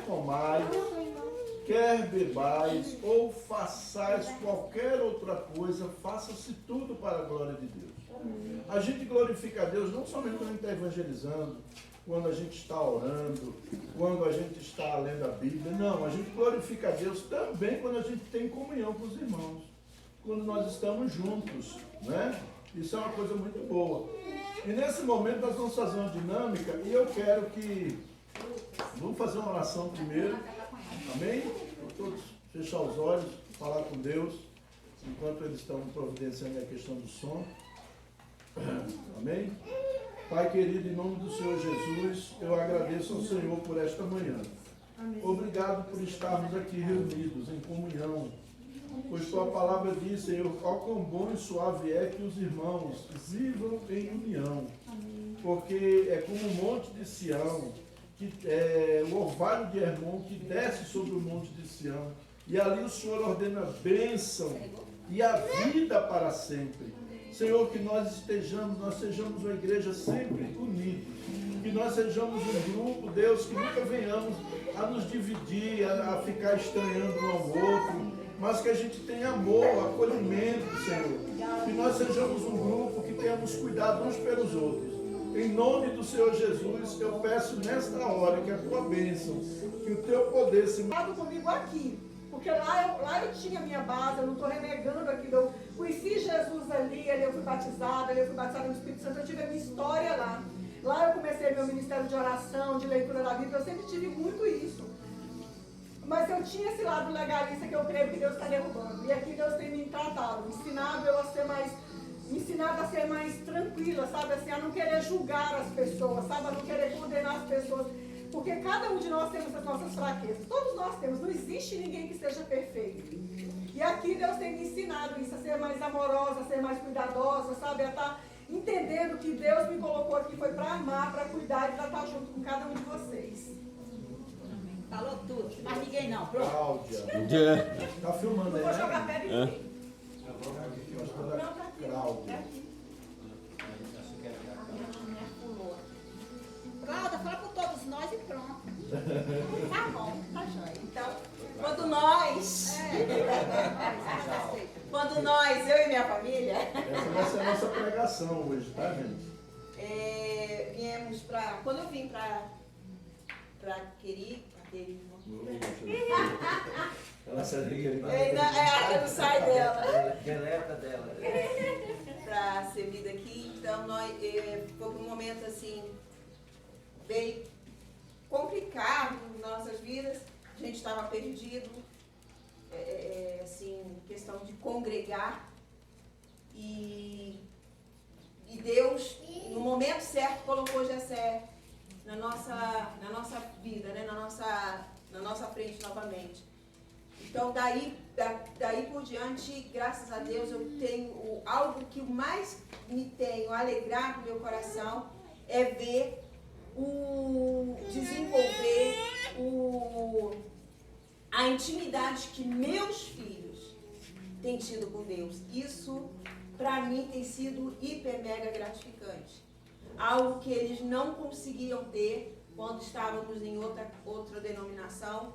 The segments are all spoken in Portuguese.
comais, quer bebais ou façais qualquer outra coisa, faça-se tudo para a glória de Deus. A gente glorifica a Deus não somente quando a gente está evangelizando, quando a gente está orando, quando a gente está lendo a Bíblia. Não, a gente glorifica a Deus também quando a gente tem comunhão com os irmãos, quando nós estamos juntos, né? Isso é uma coisa muito boa. E nesse momento nós vamos fazer uma dinâmica e eu quero que... Vamos fazer uma oração primeiro. Amém? Vamos todos fechar os olhos, falar com Deus, enquanto eles estão providenciando a questão do som. Amém? Pai querido, em nome do Senhor Jesus, eu agradeço ao Senhor por esta manhã. Obrigado por estarmos aqui reunidos em comunhão, pois tua palavra diz, Senhor, ó quão bom e suave é que os irmãos vivam em união, porque é como o monte de Sião, que é o orvalho de Hermon que desce sobre o monte de Sião, e ali o Senhor ordena bênção e a vida para sempre. Senhor, que nós sejamos uma igreja sempre unidos, que nós sejamos um grupo, Deus, que nunca venhamos a nos dividir, a ficar estranhando um ao outro, mas que a gente tenha amor, acolhimento, Senhor, que nós sejamos um grupo que tenhamos cuidado uns pelos outros. Em nome do Senhor Jesus, eu peço nesta hora que a tua bênção, que o teu poder se manifeste comigo aqui. Porque lá eu tinha minha base, eu não estou renegando aquilo. Eu conheci Jesus ali eu fui batizada no Espírito Santo, eu tive a minha história lá. Lá eu comecei meu ministério de oração, de leitura da Bíblia, eu sempre tive muito isso. Mas eu tinha esse lado legalista que eu creio que Deus está derrubando. E aqui Deus tem me tratado, ensinado a ser mais tranquila, sabe? Assim, a não querer julgar as pessoas, sabe? A não querer condenar as pessoas. Porque cada um de nós temos as nossas fraquezas. Todos nós temos. Não existe ninguém que seja perfeito. E aqui Deus tem me ensinado isso, a ser mais amorosa, a ser mais cuidadosa, sabe? A estar entendendo que Deus me colocou aqui foi para amar, para cuidar e para estar junto com cada um de vocês. Falou tudo. Mas ninguém não. Pronto. Cláudia. Tá filmando Não aí, vou né? jogar pedra em ninguém. Pastora Cláudia. Cláudia, fala com todos nós e pronto. Tá bom, tá joia. Então, quando nós, eu e minha família, Essa vai ser a nossa pregação hoje, tá, gente? viemos para. Quando eu vim para Queri. Ela sabia que Eu não sai dela. Deleta dela. Para ser vida aqui, então foi um momento assim, veio complicar nossas vidas, a gente estava perdido, assim, questão de congregar e Deus, no momento certo, colocou Jessé na nossa vida, né? na nossa frente novamente. Então, daí por diante, graças a Deus, eu tenho algo que mais me tenho alegrado no meu coração é ver desenvolver a intimidade que meus filhos têm tido com Deus. Isso, para mim, tem sido hiper mega gratificante. Algo que eles não conseguiam ter quando estávamos em outra denominação.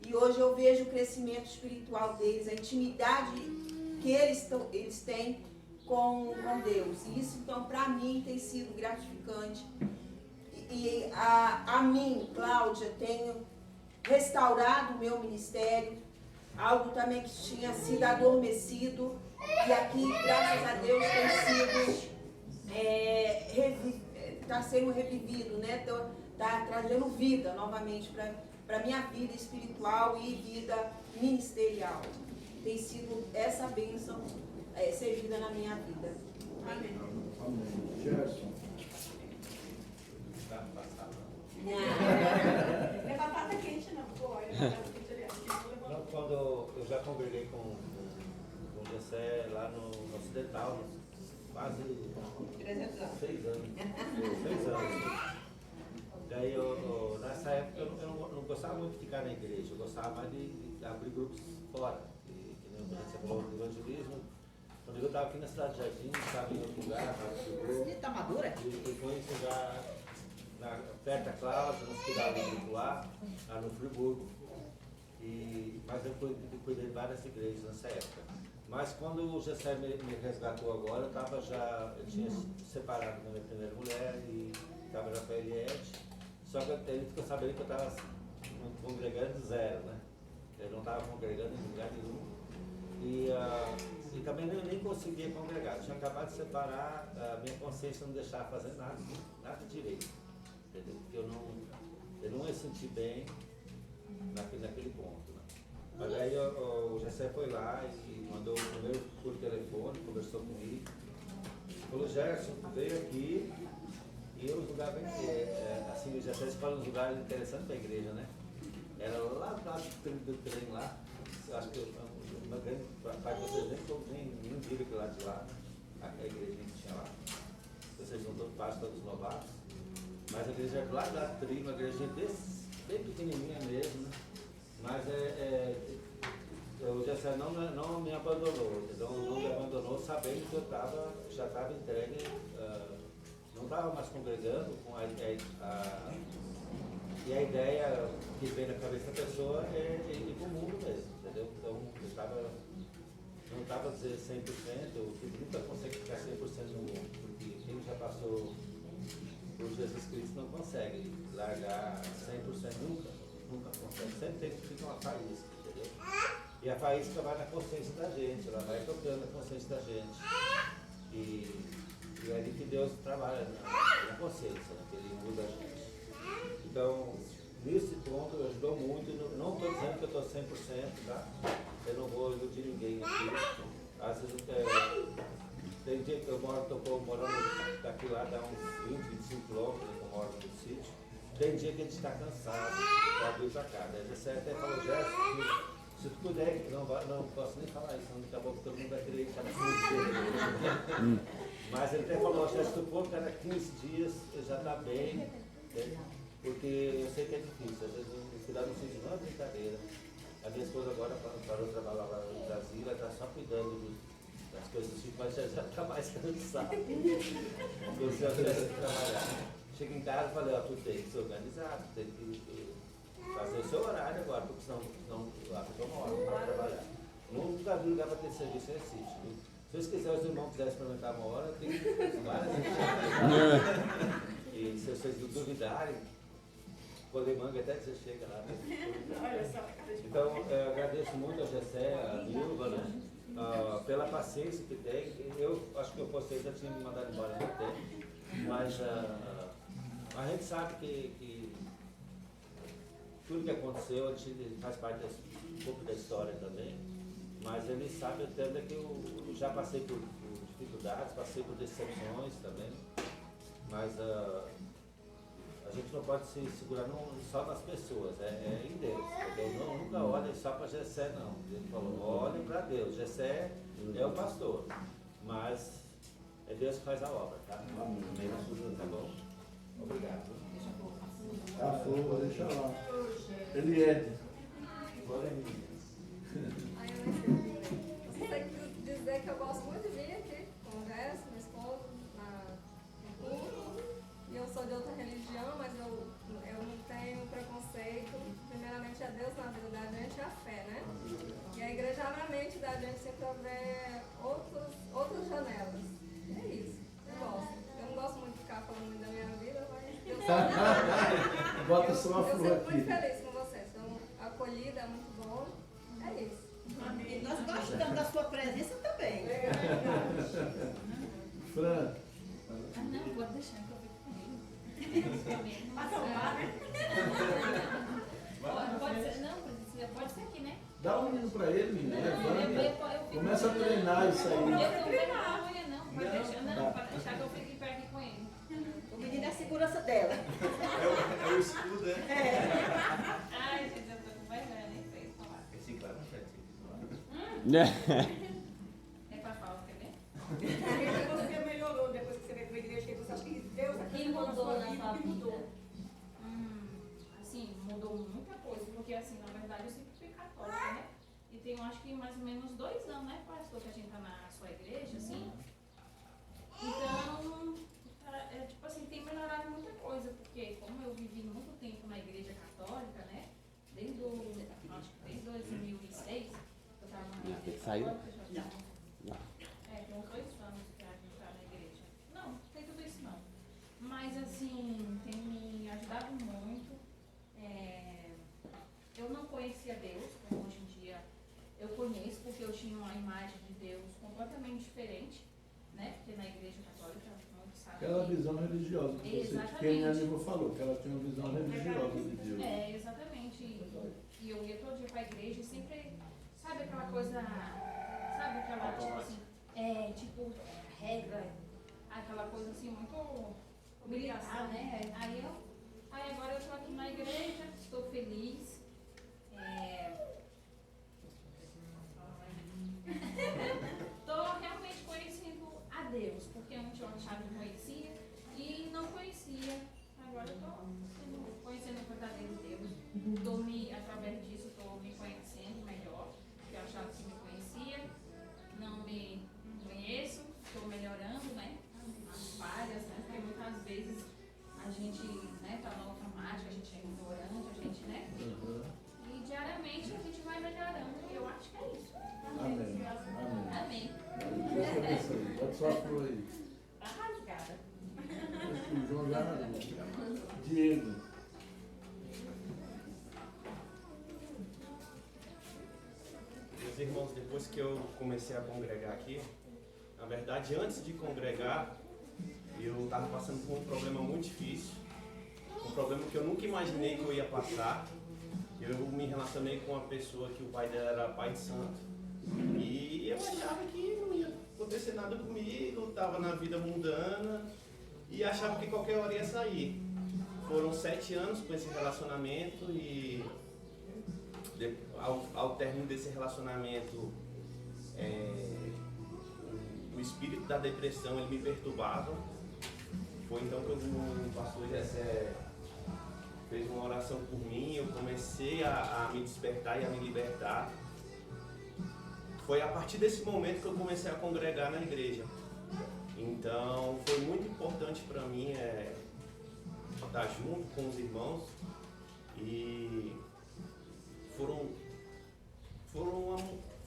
E hoje eu vejo o crescimento espiritual deles, a intimidade que eles têm com Deus. E isso, então, para mim, tem sido gratificante. E a mim, Cláudia, tenho restaurado o meu ministério, algo também que tinha sido adormecido. E aqui, graças a Deus, está sendo revivido, né? Está trazendo vida novamente para a minha vida espiritual e vida ministerial. Tem sido essa bênção servida na minha vida. Amém. Amém. Gerson. Não é batata quente, não. Pô, é batata quente ali. Não, quando eu já congreguei com o Jessé lá no Ocidental, quase 300 anos. 6 anos. 6 anos. Daí, nessa época, eu não gostava muito de ficar na igreja, eu gostava mais de abrir grupos fora. Que nem você falou do evangelismo. Quando eu estava aqui na cidade de Jardim, estava em outro lugar, estava Está madura? e depois já perto da Cláudia, no Hospital Bíblico lá no Friburgo. Mas eu cuidei de várias igrejas nessa época. Mas quando o Gessé me resgatou agora, eu tinha separado da minha primeira mulher e estava já com a Eliette. Só que ele ficou sabendo que eu estava congregando zero, né? Eu não estava congregando em lugar nenhum. E também nem conseguia congregar. Eu tinha acabado de separar, a minha consciência não deixava fazer nada direito. Entendeu? Porque eu não me senti bem naquele ponto. Né? Mas aí o Gessé foi lá e mandou o número por telefone, conversou comigo. Falou, Gerson, veio aqui e os lugares assim, o Gessé escolhe uns lugares interessantes para a igreja, né? Era lá do trem lá. Eu acho que uma grande parte de vocês nem viram aquilo lá de lá, a igreja que tinha lá. Vocês não todos passos, todos novatos. Mas a igreja é lá da tri, uma igreja bem pequenininha mesmo, né? Mas o Gessé não me abandonou, então não me abandonou sabendo que eu já estava entregue, não estava mais congregando com e a ideia que vem na cabeça da pessoa é ir para o mundo mesmo, entendeu? Então eu não estava a dizer 100%, eu nunca consegue ficar 100% no mundo, porque quem já passou por Jesus Cristo não consegue largar 100% nunca consegue. Sempre tem que ficar uma faísca, entendeu? E a faísca vai na consciência da gente, ela vai tocando na consciência da gente. E é ali que Deus trabalha na consciência, né? Que Ele muda a gente. Então, nesse ponto, ajudou muito. Não estou dizendo que eu estou 100%, tá? Eu não vou iludir ninguém aqui. Às vezes, tem dia que eu estou morando daqui lá, dá uns 20, 25 quilômetros, que eu moro no sítio. Tem dia que a gente está cansado, pode vir para cá. Né? Você até falou, Jéssica, se tu puder, não posso nem falar isso, daqui a pouco todo mundo vai querer cada 15 dias. Mas ele até falou, se tu for cada 15 dias, já está bem, né? Porque eu sei que é difícil, às vezes o cuidado no sítio não é brincadeira. A minha esposa agora parou de trabalhar lá no Brasil, ela está só cuidando das coisas do sítio, mas já está mais cansada. Porque se ela tivesse que trabalhar. Chega em casa e falei, tu tem que se organizar, tu tem que fazer o seu horário agora, porque senão a pessoa não hora para trabalhar. Nunca vi lugar para ter serviço em sítio. Se vocês quiserem, os irmãos quiserem experimentar uma hora, tem várias e se vocês duvidarem, poder manga até que você chega lá. Então, eu agradeço muito a Gessé, a Nilva, né? Pela paciência que tem. Eu acho que vocês já tinham me mandado embora há muito tempo, mas a gente sabe que tudo que aconteceu, a gente faz parte um pouco da história também, mas ele sabe até que eu já passei por dificuldades, passei por decepções também, mas a gente não pode se segurar só nas pessoas, é em Deus. Entendeu? Nunca olhem só para Gessé, não. Ele falou, olhem para Deus. Gessé é o pastor, mas é Deus que faz a obra, tá? Tá bom? Obrigado. A flor, deixa lá. Ele é. Você tem que dizer que eu gosto muito de vir aqui, converso, meu esposo, no culto. E eu sou de outra religião, mas eu não tenho preconceito. Primeiramente a Deus na vida da gente é a fé, né? E a igreja abre a mente da gente sempre a ver outras janelas. E é isso, eu gosto. Eu não gosto muito de ficar falando muito da minha vida, mas eu Bota só uma flor fico aqui. muito feliz com vocês. Então, a acolhida é muito bom. É isso. E nós gostamos da sua presença também. Fran, Não, pode deixar que eu fico comigo. Pra tomar, né? Pode ser, não, pode ser aqui, né? dá um menino pra ele, menino. Levanta. fico- Começa a treinar isso aí. Eu não tenho vergonha, não. Pode deixar, Tá. não, pode deixar que eu fique em pé aqui com ele. O menino é a segurança dela. É o escudo, né? Ai, gente, eu tô com vergonha, nem sei falar. Esse claro, não faz É pra falar, quer ver? Você melhorou depois que você veio para a igreja, que você acha que Deus O que acrescentou mudou sua na vida, sua o que vida? mudou? Assim, mudou muita coisa, porque assim, na verdade eu sempre fui católica, né? E tem, eu acho que mais ou menos 2 anos, né, pastor, que a gente tá na sua igreja, assim. Então, tipo assim, tem melhorado muita coisa, porque como eu vivi muito tempo na igreja católica, né? Acho que desde 2006, eu estava na igreja católica, já tem uns 2 anos que a gente está na igreja. Não tem tudo isso não. Mas assim, tem me ajudado muito. Eu não conhecia Deus, como hoje em dia eu conheço, porque eu tinha uma imagem de Deus completamente diferente, né? Porque na igreja católica, muitos sabem. Aquela visão religiosa que Exatamente. quem a Nível falou, que ela tinha uma visão religiosa de Deus. Exatamente. E eu ia todo dia pra igreja e sempre, sabe aquela coisa, sabe aquela, tipo assim, tipo, regra, aquela coisa assim, muito militar, né? Aí agora eu tô aqui na igreja, estou feliz. Estou realmente conhecendo a Deus, porque antes eu achava que conhecia e não conhecia. Agora eu estou conhecendo o verdadeiro Deus. Através disso, estou me conhecendo melhor, porque eu achava que me conhecia, não me conheço, estou melhorando, né? As falhas, né? Porque muitas vezes a gente, né, tá no automático, a gente é ignorante, a gente, né? E diariamente a gente vai melhorando, e eu acho que é isso. Amém. Amém. Pode só por aí. Tá rasgada. Acho que o João já rasgou. Diego. Meus irmãos, depois que eu comecei a congregar aqui, na verdade, antes de congregar, eu estava passando por um problema muito difícil, um problema que eu nunca imaginei que eu ia passar. Eu me relacionei com uma pessoa que o pai dela era pai de santo, e eu achava que não ia acontecer nada comigo, estava na vida mundana, e achava que qualquer hora ia sair. Foram 7 anos com esse relacionamento, e ao término desse relacionamento, o espírito da depressão ele me perturbava. Foi então que o pastor Jessé fez uma oração por mim, eu comecei a me despertar e a me libertar. Foi a partir desse momento que eu comecei a congregar na igreja. Então foi muito importante para mim estar junto com os irmãos, e foi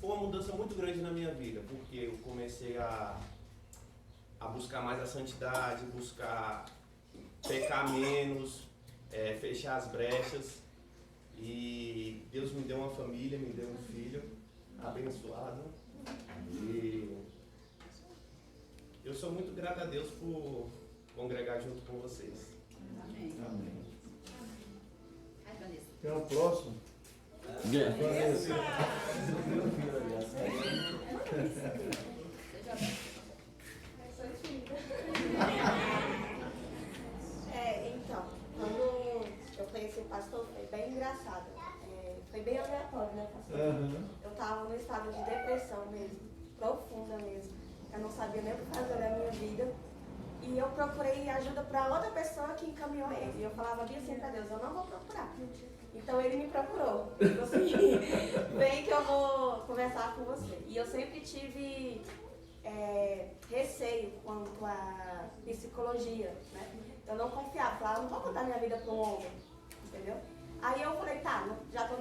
uma mudança muito grande na minha vida, porque eu comecei a buscar mais a santidade, buscar pecar menos, fechar as brechas, e Deus me deu uma família, me deu um filho abençoado, e eu sou muito grato a Deus por congregar junto com vocês. Amém. Amém. Ai, Vanessa. Quem é o próximo? Vanessa. Então, quando eu conheci o pastor, foi bem engraçado. Foi bem aleatório, né, pastor? Eu estava num estado de depressão mesmo, profunda mesmo. Eu não sabia nem o que fazer da minha vida. E eu procurei ajuda para outra pessoa que encaminhou ele. E eu falava bem assim para Deus, eu não vou procurar. Então ele me procurou. Tipo assim, vem que eu vou conversar com você. E eu sempre tive receio quanto à psicologia, né? Eu não confiava, falava, não vou contar minha vida para um homem, entendeu? Aí eu falei, tá, já estou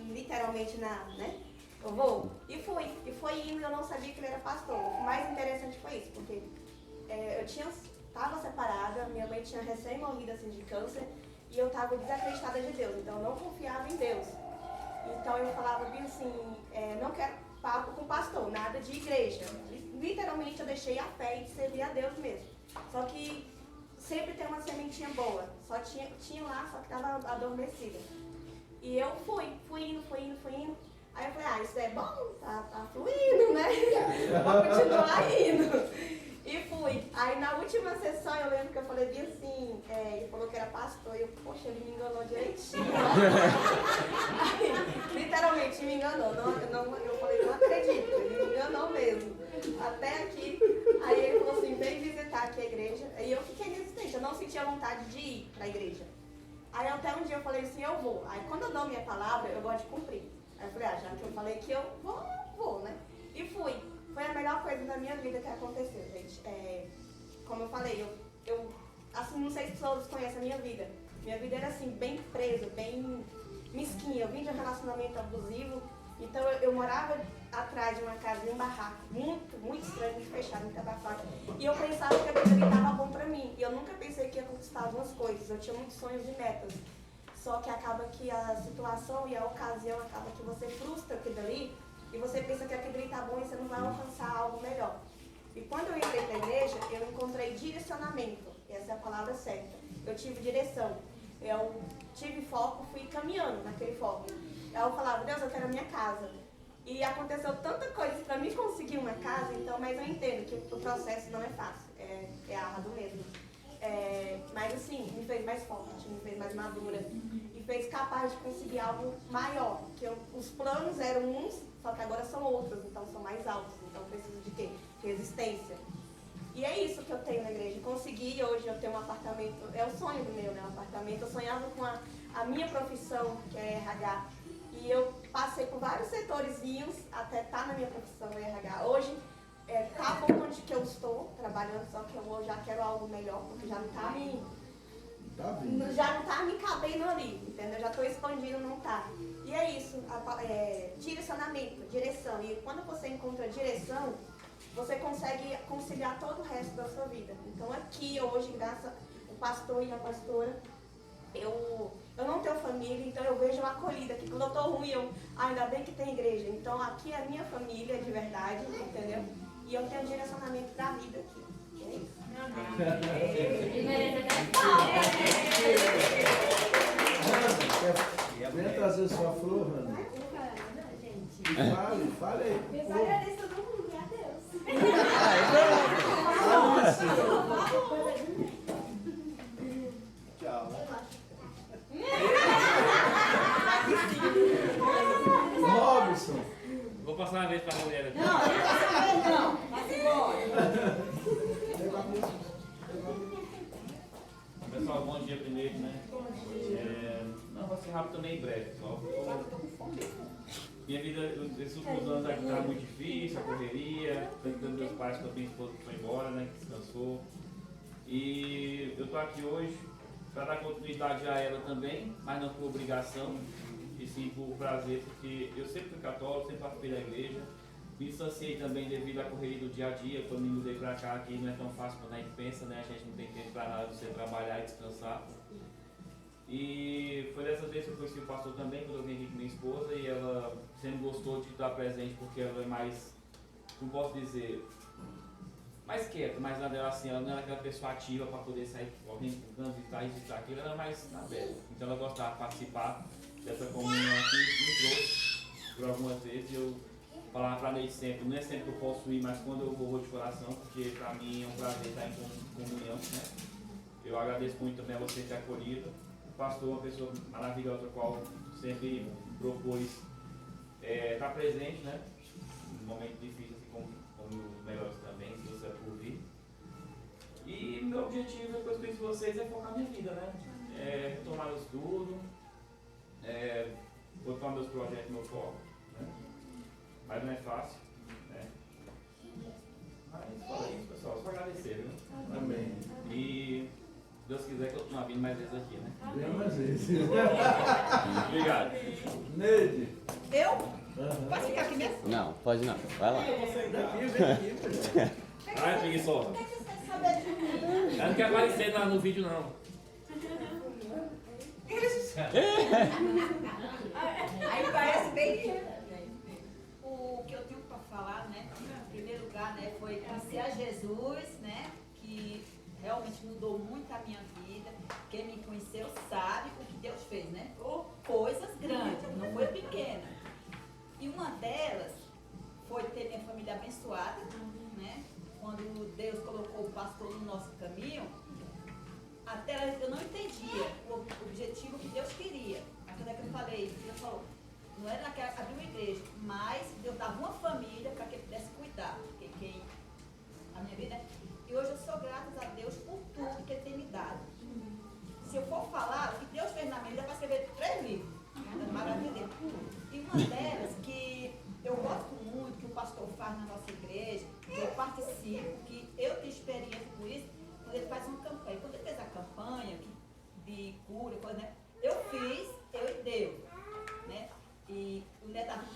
literalmente né? Eu vou. E fui. E foi indo, eu não sabia que ele era pastor. O mais interessante foi isso, porque eu estava separada, minha mãe tinha recém morrido assim de câncer, e eu estava desacreditada de Deus, então eu não confiava em Deus. Então eu falava bem assim, não quero papo com pastor, nada de igreja. Literalmente eu deixei a fé de servir a Deus mesmo. Só que sempre tem uma sementinha boa, só tinha lá, só que estava adormecida. E eu fui indo. Aí eu falei, isso é bom, tá fluindo, né? Vou continuar indo. E fui. Aí na última sessão eu lembro que eu falei bem assim, ele falou que era pastor, e eu, poxa, ele me enganou direitinho. Aí, literalmente me enganou. Eu falei, não acredito, ele me enganou mesmo. Até aqui. Aí ele falou assim, vem visitar aqui a igreja. E eu fiquei resistente, eu não sentia vontade de ir pra igreja. Aí até um dia eu falei assim, eu vou. Aí quando eu dou minha palavra, eu gosto de cumprir. Aí eu falei, já que eu falei que eu vou, né? E fui. Foi a melhor coisa da minha vida que aconteceu, gente. Como eu falei, assim, não sei se todos conhecem a minha vida. Minha vida era assim, bem presa, bem mesquinha. Eu vim de um relacionamento abusivo, então eu morava atrás de uma casa, em um barraco, muito estranho, muito fechado, muito abafado. E eu pensava que a vida estava bom pra mim. E eu nunca pensei que ia conquistar algumas coisas. Eu tinha muitos sonhos e metas. Só que acaba que a situação e a ocasião acaba que você frustra aquilo ali e você pensa que aquilo ali tá bom e você não vai alcançar algo melhor. E quando eu entrei pra igreja, eu encontrei direcionamento. Essa é a palavra certa. Eu tive direção. Eu tive foco, fui caminhando naquele foco. Aí eu falava, Deus, eu quero a minha casa. E aconteceu tanta coisa para mim conseguir uma casa, então, mas eu entendo que o processo não é fácil, é árduo mesmo. Mas assim, me fez mais forte, me fez mais madura e fez capaz de conseguir algo maior. Que os planos eram uns, só que agora são outros, então são mais altos. Então eu preciso de quê? Resistência. E é isso que eu tenho na igreja. Consegui, hoje eu tenho um apartamento, é o sonho do meu, né? Um apartamento. Eu sonhava com a minha profissão, que é RH. E eu passei por vários setorezinhos até estar na minha profissão, RH. Hoje, tá bom onde que eu estou trabalhando, só que eu já quero algo melhor, porque já não tá me cabendo ali, entendeu? Já estou expandindo, não tá. E é isso, direcionamento, direção. E quando você encontra direção, você consegue conciliar todo o resto da sua vida. Então aqui hoje, graças ao pastor e a pastora, eu não tenho família, então eu vejo uma acolhida, que quando eu tô ruim, ainda bem que tem igreja. Então aqui é a minha família de verdade, entendeu? E eu tenho um direcionamento da vida aqui. É isso. Venha trazer sua flor, Rana. Fale aí. Eu só agradeço todo mundo, e a Deus. Tchau. Robson. Vou passar uma vez para a mulher aqui. Não, vai embora. Pessoal, bom dia primeiro, né? Não, vai ser rápido também, em breve, pessoal. Minha vida, esses últimos anos aqui estava muito difícil, a correria, tanto meus pais quanto minha esposa que foi embora, né? Que descansou. E eu estou aqui hoje para dar continuidade a ela também, mas não por obrigação, e sim por prazer, porque eu sempre fui católico, sempre participei da igreja. Me distanciei também devido à correria do dia a dia. Quando me mudei para cá, aqui não é tão fácil quando a gente pensa, né? A gente não tem tempo para nada, você trabalhar e descansar. E foi dessa vez que eu conheci o pastor também, quando eu vim aqui com minha esposa, e ela sempre gostou de estar presente, porque ela é mais, não posso dizer, mais quieta, mas nada dela assim, ela não era aquela pessoa ativa para poder sair alguém visitar isso, visitar aquilo, ela era mais aberta. Então ela gostava de participar dessa comunhão aqui, me trouxe por algumas vezes. Eu falava para ela sempre, não é sempre que eu posso ir, mas quando eu vou de coração, porque para mim é um prazer estar em comunhão, né? Eu agradeço muito também a você ter acolhido. O pastor é uma pessoa maravilhosa, a qual sempre propôs estar presente, né? Num momento difícil, assim como os melhores também, se você é por vir. E meu objetivo, depois que eu conheço vocês, é focar minha vida, né? Retomar o estudo, botar meus projetos, meu foco, né? Mas não é fácil, né? Mas fala isso, pessoal, só agradecer, viu? Amém. E Deus quiser que eu continue vindo mais vezes aqui, né? Venha mais vezes. Obrigado. Neide. Eu? Aham. Pode ficar aqui mesmo? Não, pode não. Vai lá. Ai, preguiçosa. Por que você quer saber de mim? Ela não quer aparecer no vídeo, não. Aí parece bem. O que eu tenho para falar, né? Em primeiro lugar, né, foi conhecer a Jesus, né? Que realmente mudou muito a minha vida. Quem me conheceu sabe o que Deus fez, né? Coisas grandes, não foi pequena. E uma delas foi ter minha família abençoada, né? Quando Deus colocou o pastor no nosso caminho, até eu não entendia o objetivo que Deus queria. Aquilo que eu falei, Deus falou, não era abrir uma igreja, mas Deus dava uma família para que ele pudesse cuidar. Porque a minha vida. E hoje eu sou grata a Deus por tudo que ele tem me dado. Se eu for falar, o que Deus fez na minha vida, vai escrever 3 livros. Maravilha dele. E uma delas que eu gosto muito, que o pastor faz na nossa igreja, que eu participo, que eu tenho experiência com isso, quando ele faz uma campanha. Quando ele fez a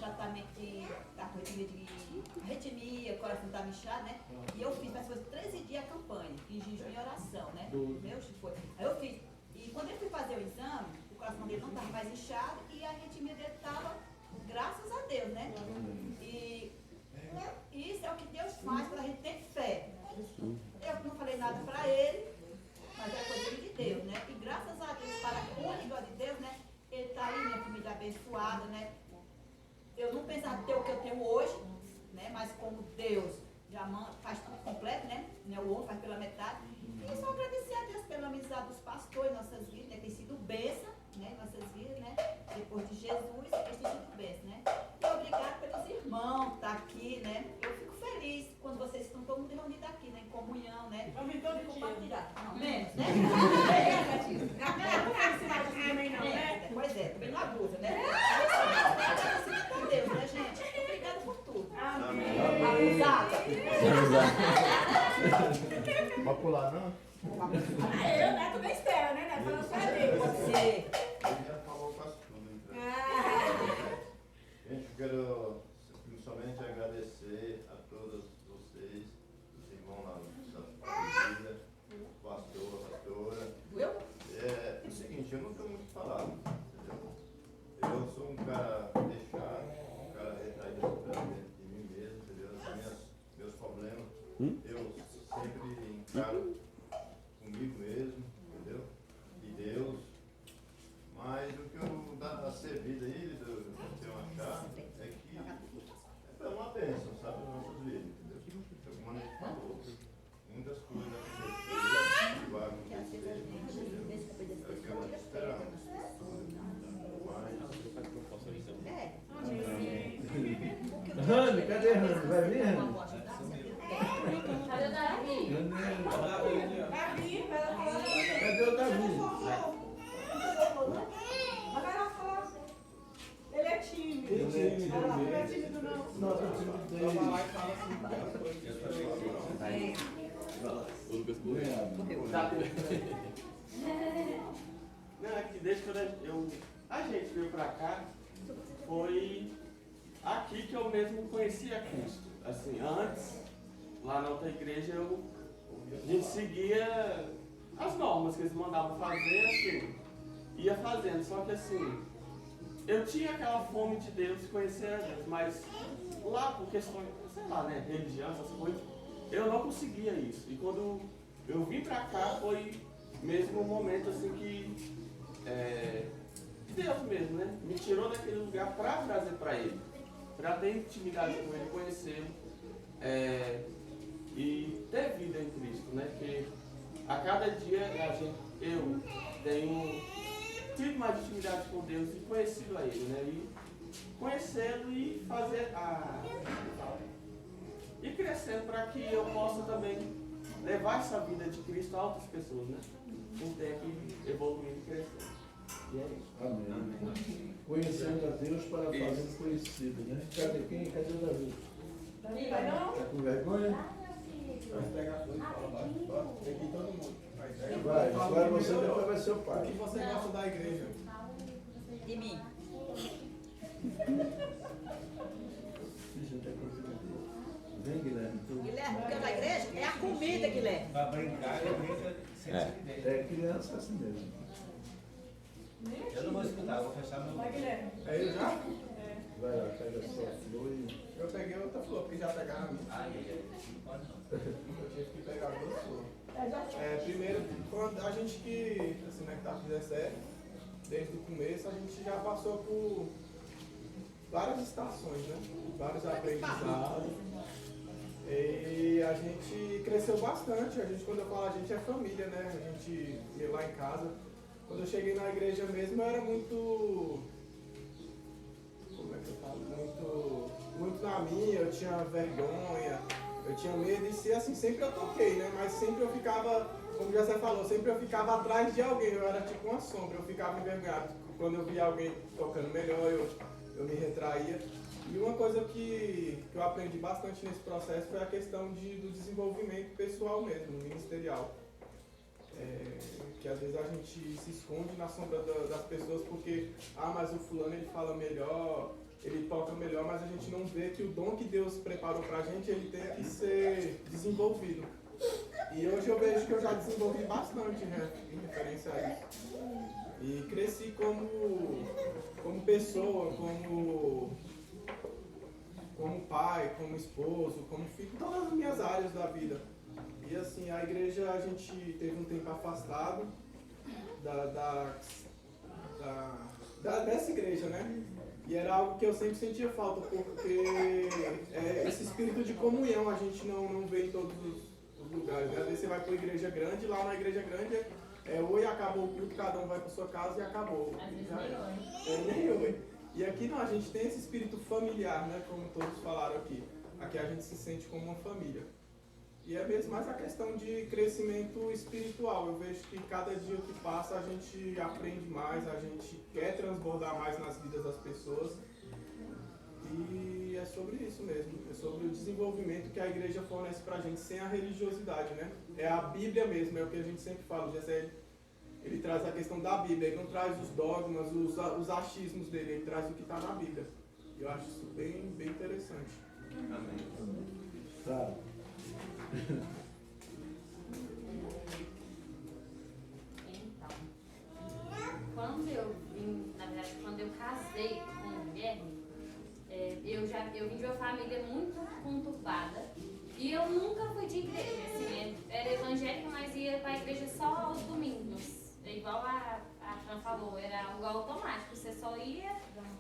tratamento da arritmia, coração tá inchado, né? E eu fiz, mas foi 13 dias a campanha, em jejum e oração, né? Meu, foi. Aí eu fiz. E quando eu fui fazer o exame, o coração dele não estava mais inchado e a arritmia dele estava, graças a Deus, né? E isso é o que Deus faz quando a gente tem fé. Eu não falei nada para ele, mas é coisa de Deus, né? E graças a Deus, para a honra de Deus, né? Ele está aí, minha família abençoada, né? Eu não pensava ter o que eu tenho hoje, né? Mas como Deus já faz tudo completo, né? O outro faz pela metade. E só agradecer a Deus pela amizade dos pastores em nossas vidas, né? Tem sido bênção, né? Em nossas vidas, né? Depois de Jesus, tem sido bênção, né? E obrigado pelos irmãos estar aqui, né? Eu fico feliz quando vocês estão todo mundo reunidos aqui, né? Em comunhão, né? Vamos todos compartilhar. Não, menos, né? Pois é, também não abusa, né? Agradecimento a Deus, né, gente? Obrigada por tudo. Amém. Abusada. Pode pular, não? Eu, né? Tu espera, né? Falando só a Deus. Pode ser. Ele já falou quase tudo, então. Gente, eu quero principalmente agradecer a todos vocês, os irmãos lá da família, o pastor, a pastora. É o seguinte, eu não tenho muito o que falar, entendeu? Eu sou um cara fechado, um cara retraído dentro de mim mesmo, entendeu? Meus problemas, eu sempre encaro comigo mesmo, entendeu? E Deus. Mas o que eu dá a servida aí, do que eu achar, é que é uma bênção, sabe, nas nossas vidas, entendeu? Como a gente falou, muitas coisas aconteceram, que vai acontecer, entendeu? É o que nós esperamos. Rani, cadê Rani? Vai vir, Rani? Cadê o Davi? Cadê o Davi? Ele é tímido. Ele é tímido, não. Não, tô tímido dele. Não, é que desde quando a gente veio pra cá, foi aqui que eu mesmo conhecia Cristo. Assim, antes, lá na outra igreja, a gente seguia as normas que eles mandavam fazer, assim, ia fazendo. Só que assim, eu tinha aquela fome de Deus, de conhecer a Deus, mas lá por questões, sei lá, né, religião, essas coisas, eu não conseguia isso. E quando eu vim pra cá, foi mesmo um momento assim que Deus mesmo, né, me tirou daquele lugar pra trazer pra Ele, pra ter intimidade com Ele, conhecê-lo e ter vida em Cristo, né, que a cada dia eu tenho tido mais intimidade com Deus e conhecido a Ele, né, e conhecê-lo e fazer e crescendo para que eu possa também levar essa vida de Cristo a outras pessoas, né, com o tempo evoluindo e crescendo. E é isso. Amém. Amém. Conhecendo a Deus para fazê-lo conhecido, né? Cadê quem? Cadê o Davi? Davi, vai não? Tá com vergonha? Vai pegar a coisa e fala, vai aqui todo mundo. Vai, agora você depois vai ser o pai. O que você gosta da igreja? De mim. Vem, Guilherme. Guilherme, o que é da igreja? É a comida, Guilherme. Pra brincar, eu brinco sem timidez. É criança assim mesmo. Eu não vou escutar, vou fechar meu. Vai, Guilherme. É ele já? Vai lá, pega a sua flor e... Eu peguei outra flor, porque já pegaram a minha. Ai, não pode não. Eu tive que pegar duas flores. Primeiro, quando a gente que, assim, né, que tá com 17, desde o começo, a gente já passou por várias estações, né? Vários aprendizados. E a gente cresceu bastante. A gente, quando eu falo a gente, é família, né? A gente ia lá em casa. Quando eu cheguei na igreja mesmo, eu era muito... Como é que eu falo? Muito na minha, eu tinha vergonha, eu tinha medo de ser assim. Sempre eu toquei, né? Mas sempre eu ficava, como já você falou, sempre eu ficava atrás de alguém. Eu era tipo uma sombra, eu ficava envergonhado. Quando eu via alguém tocando melhor, eu me retraía. E uma coisa que eu aprendi bastante nesse processo foi a questão do desenvolvimento pessoal mesmo, ministerial. que às vezes a gente se esconde na sombra das pessoas porque, mas o fulano ele fala melhor, ele toca melhor, mas a gente não vê que o dom que Deus preparou pra gente, ele tem que ser desenvolvido. E hoje eu vejo que eu já desenvolvi bastante, né, em referência a isso. E cresci como pessoa, como pai, como esposo, como filho, em todas as minhas áreas da vida. E assim, a igreja, a gente teve um tempo afastado dessa igreja, né? E era algo que eu sempre sentia falta, porque esse espírito de comunhão a gente não vê em todos os lugares, né? Às vezes você vai para uma igreja grande, lá na igreja grande oi, acabou o culto, cada um vai para sua casa e acabou. Nem oi. E aqui não, a gente tem esse espírito familiar, né? Como todos falaram aqui. Aqui a gente se sente como uma família. E é mesmo mais a questão de crescimento espiritual. Eu vejo que cada dia que passa a gente aprende mais, a gente quer transbordar mais nas vidas das pessoas. E é sobre isso mesmo. É sobre o desenvolvimento que a igreja fornece pra gente sem a religiosidade, né? É a Bíblia mesmo, é o que a gente sempre fala. O Gessé, ele traz a questão da Bíblia, ele não traz os dogmas, os achismos dele, ele traz o que está na Bíblia. E eu acho isso bem, bem interessante. Amém. Tá. Então, quando eu casei com o Guilherme, eu vim de uma família muito conturbada e eu nunca fui de igreja, assim, era evangélica, mas ia para a igreja só aos domingos, igual a Fran falou, era algo automático, você só ia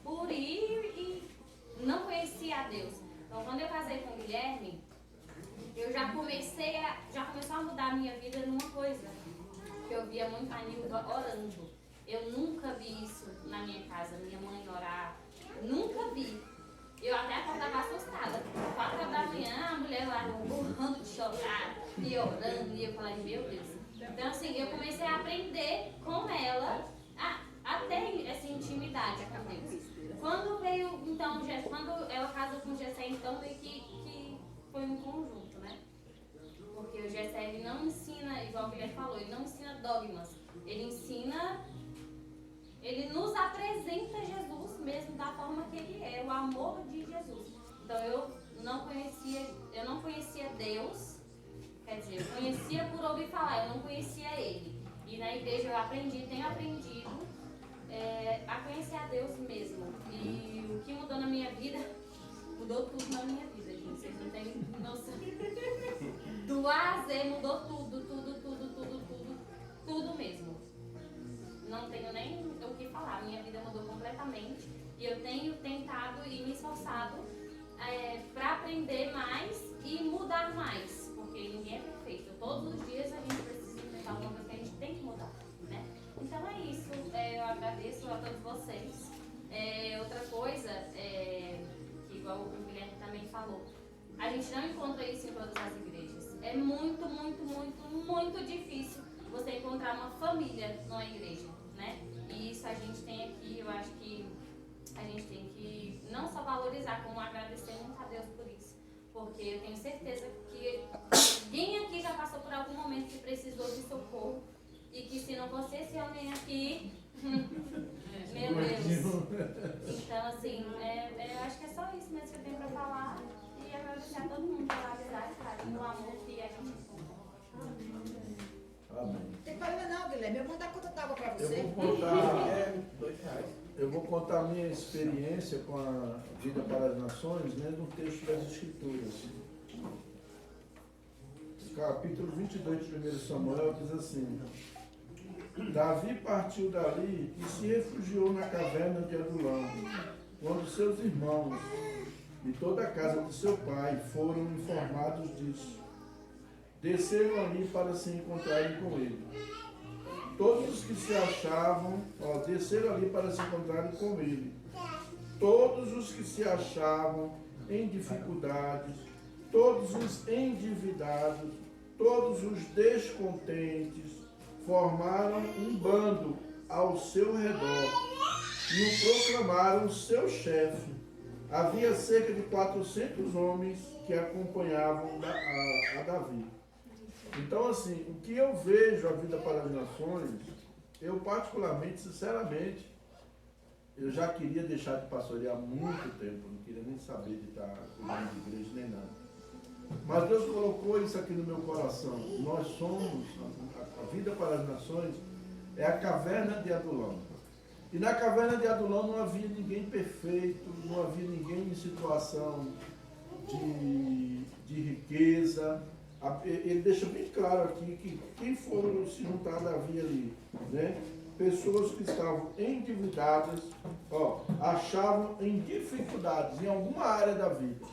por ir e não conhecia a Deus. Então, quando eu casei com o Guilherme, eu já começou a mudar a minha vida numa coisa, que eu via muito a Nilda orando. Eu nunca vi isso na minha casa, minha mãe orar, nunca vi. Eu até acordava assustada. 4 horas da manhã, a mulher lá borrando de chorar, e orando, e eu falava, meu Deus. Então assim, eu comecei a aprender com ela, a ter essa intimidade com Deus. Quando veio, então, quando ela casou com o Gessé, então, veio que foi um conjunto, né? Porque o Gessé, ele não ensina, igual o Guilherme falou, ele não ensina dogmas. Ele nos apresenta Jesus mesmo da forma que ele é, o amor de Jesus. Então eu não conhecia Deus, quer dizer, eu conhecia por ouvir falar, eu não conhecia Ele. E na igreja eu tenho aprendido a conhecer a Deus mesmo. E o que mudou na minha vida, mudou tudo na minha vida, gente. Vocês não têm noção. Do A a Z mudou tudo mesmo. Não tenho nem o que falar, minha vida mudou completamente e eu tenho tentado e me esforçado para aprender mais e mudar mais, porque ninguém é perfeito. Todos os dias a gente precisa inventar alguma coisa que a gente tem que mudar, né? Então é isso, eu agradeço a todos vocês. Outra coisa, que igual o Guilherme também falou, a gente não encontra isso em todas as igrejas. É muito, muito, muito, muito difícil você encontrar uma família numa igreja, né? E isso a gente tem aqui, eu acho que a gente tem que não só valorizar, como agradecer muito a Deus por isso. Porque eu tenho certeza que alguém aqui já passou por algum momento que precisou de socorro e que se não fosse esse homem aqui, meu Deus. Então, assim, eu acho que é só isso mesmo que eu tenho para falar e agradecer a todo mundo pela amizade, carinho, o amor que a gente encontra. Amém. Não tem problema não, Guilherme. Eu vou mandar conta d'água para você. Eu vou contar a minha experiência com a Vida para as Nações, né, no texto das Escrituras. Capítulo 22 de 1 Samuel diz assim: Davi partiu dali e se refugiou na caverna de Adulão, quando seus irmãos e toda a casa de seu pai foram informados disso. Desceram ali para se encontrarem com ele. Todos os que se achavam, desceram ali para se encontrarem com ele. Todos os que se achavam em dificuldades, todos os endividados, todos os descontentes, formaram um bando ao seu redor e o proclamaram seu chefe. Havia cerca de 400 homens que acompanhavam a Davi. Então, assim, o que eu vejo a Vida para as Nações, eu particularmente, sinceramente, eu já queria deixar de pastorear há muito tempo, não queria nem saber de estar cuidando de igreja nem nada. Mas Deus colocou isso aqui no meu coração. Nós somos, a Vida para as Nações é a caverna de Adulão. E na caverna de Adulão não havia ninguém perfeito, não havia ninguém em situação de riqueza. Ele deixa bem claro aqui que quem foram se juntar a Davi ali, né? Pessoas que estavam endividadas, achavam em dificuldades em alguma área da vida.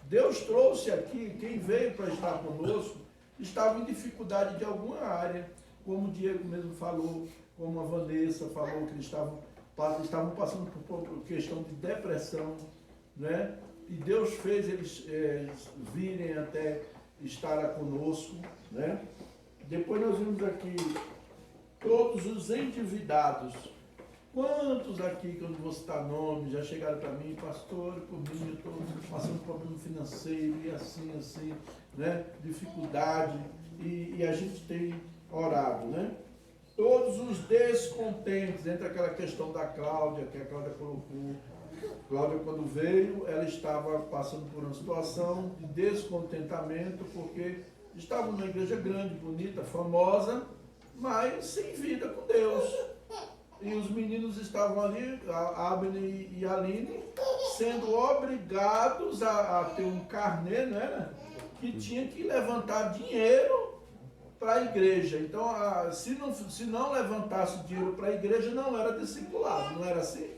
Deus trouxe aqui, quem veio para estar conosco, estava em dificuldade de alguma área, como o Diego mesmo falou, como a Vanessa falou, que eles estavam passando por questão de depressão, né? E Deus fez eles virem até estar conosco, né? Depois nós vimos aqui todos os endividados. Quantos aqui, que eu não vou citar nomes, já chegaram para mim, pastor, por mim eu estou passando por problema financeiro e assim, né? Dificuldade, e a gente tem orado, né? Todos os descontentes, entre aquela questão da Cláudia, que a Cláudia colocou. Cláudia, quando veio, ela estava passando por uma situação de descontentamento, porque estava numa igreja grande, bonita, famosa, mas sem vida com Deus. E os meninos estavam ali, a Abner e a Aline, sendo obrigados a ter um carnê, né, que tinha que levantar dinheiro para a igreja. Então, se não levantasse dinheiro para a igreja, não era discipulado, não era assim?